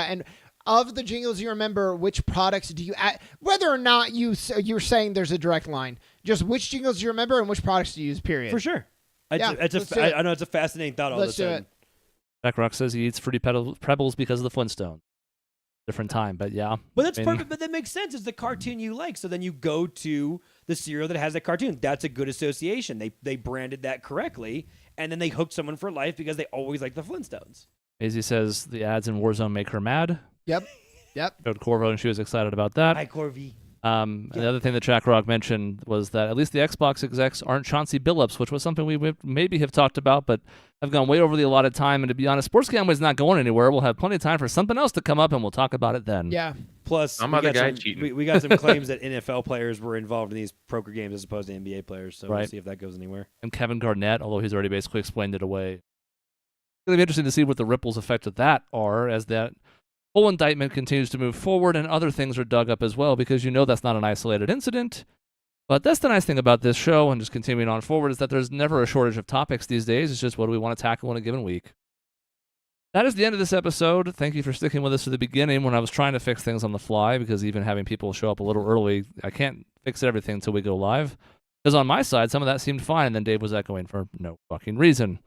And of the jingles you remember, which products do you add? Whether or not you're saying there's a direct line, just which jingles do you remember and which products do you use, period. For sure. I know it's a fascinating thought all of a sudden. Let's do it. Jack Rock says he eats Fruity Pebbles because of the Flintstones. Different time, but yeah. But that's perfect. But that makes sense. It's the cartoon you like. So then you go to the cereal that has that cartoon. That's a good association. They branded that correctly, and then they hooked someone for life because they always like the Flintstones. Maisie says the ads in Warzone make her mad. Yep. Showed Corvo, and she was excited about that. Hi, Corby. And the other thing that Jack Rock mentioned was that at least the Xbox execs aren't Chauncey Billups, which was something we would maybe have talked about, but I've gone way over the allotted time. And to be honest, Sports Gameway's not going anywhere. We'll have plenty of time for something else to come up, and we'll talk about it then. Yeah. Plus, I'm other guy cheating. We got some claims that NFL players were involved in these poker games as opposed to NBA players. So we'll see if that goes anywhere. And Kevin Garnett, although he's already basically explained it away. It's going to be interesting to see what the ripples effect of that are as that whole indictment continues to move forward and other things are dug up as well, because that's not an isolated incident. But that's the nice thing about this show and just continuing on forward is that there's never a shortage of topics these days. It's just what do we want to tackle in a given week. That is the end of this episode. Thank you for sticking with us to the beginning when I was trying to fix things on the fly, because even having people show up a little early, I can't fix everything until we go live. Because on my side, some of that seemed fine, and then Dave was echoing for no fucking reason.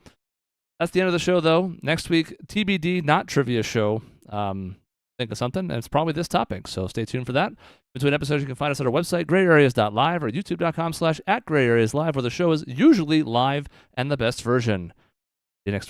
That's the end of the show, though. Next week, TBD, not trivia show. Think of something, and it's probably this topic, so stay tuned for that. Between episodes, you can find us at our website, grayareas.live, or youtube.com/@grayareaslive, where the show is usually live and the best version. See you next week.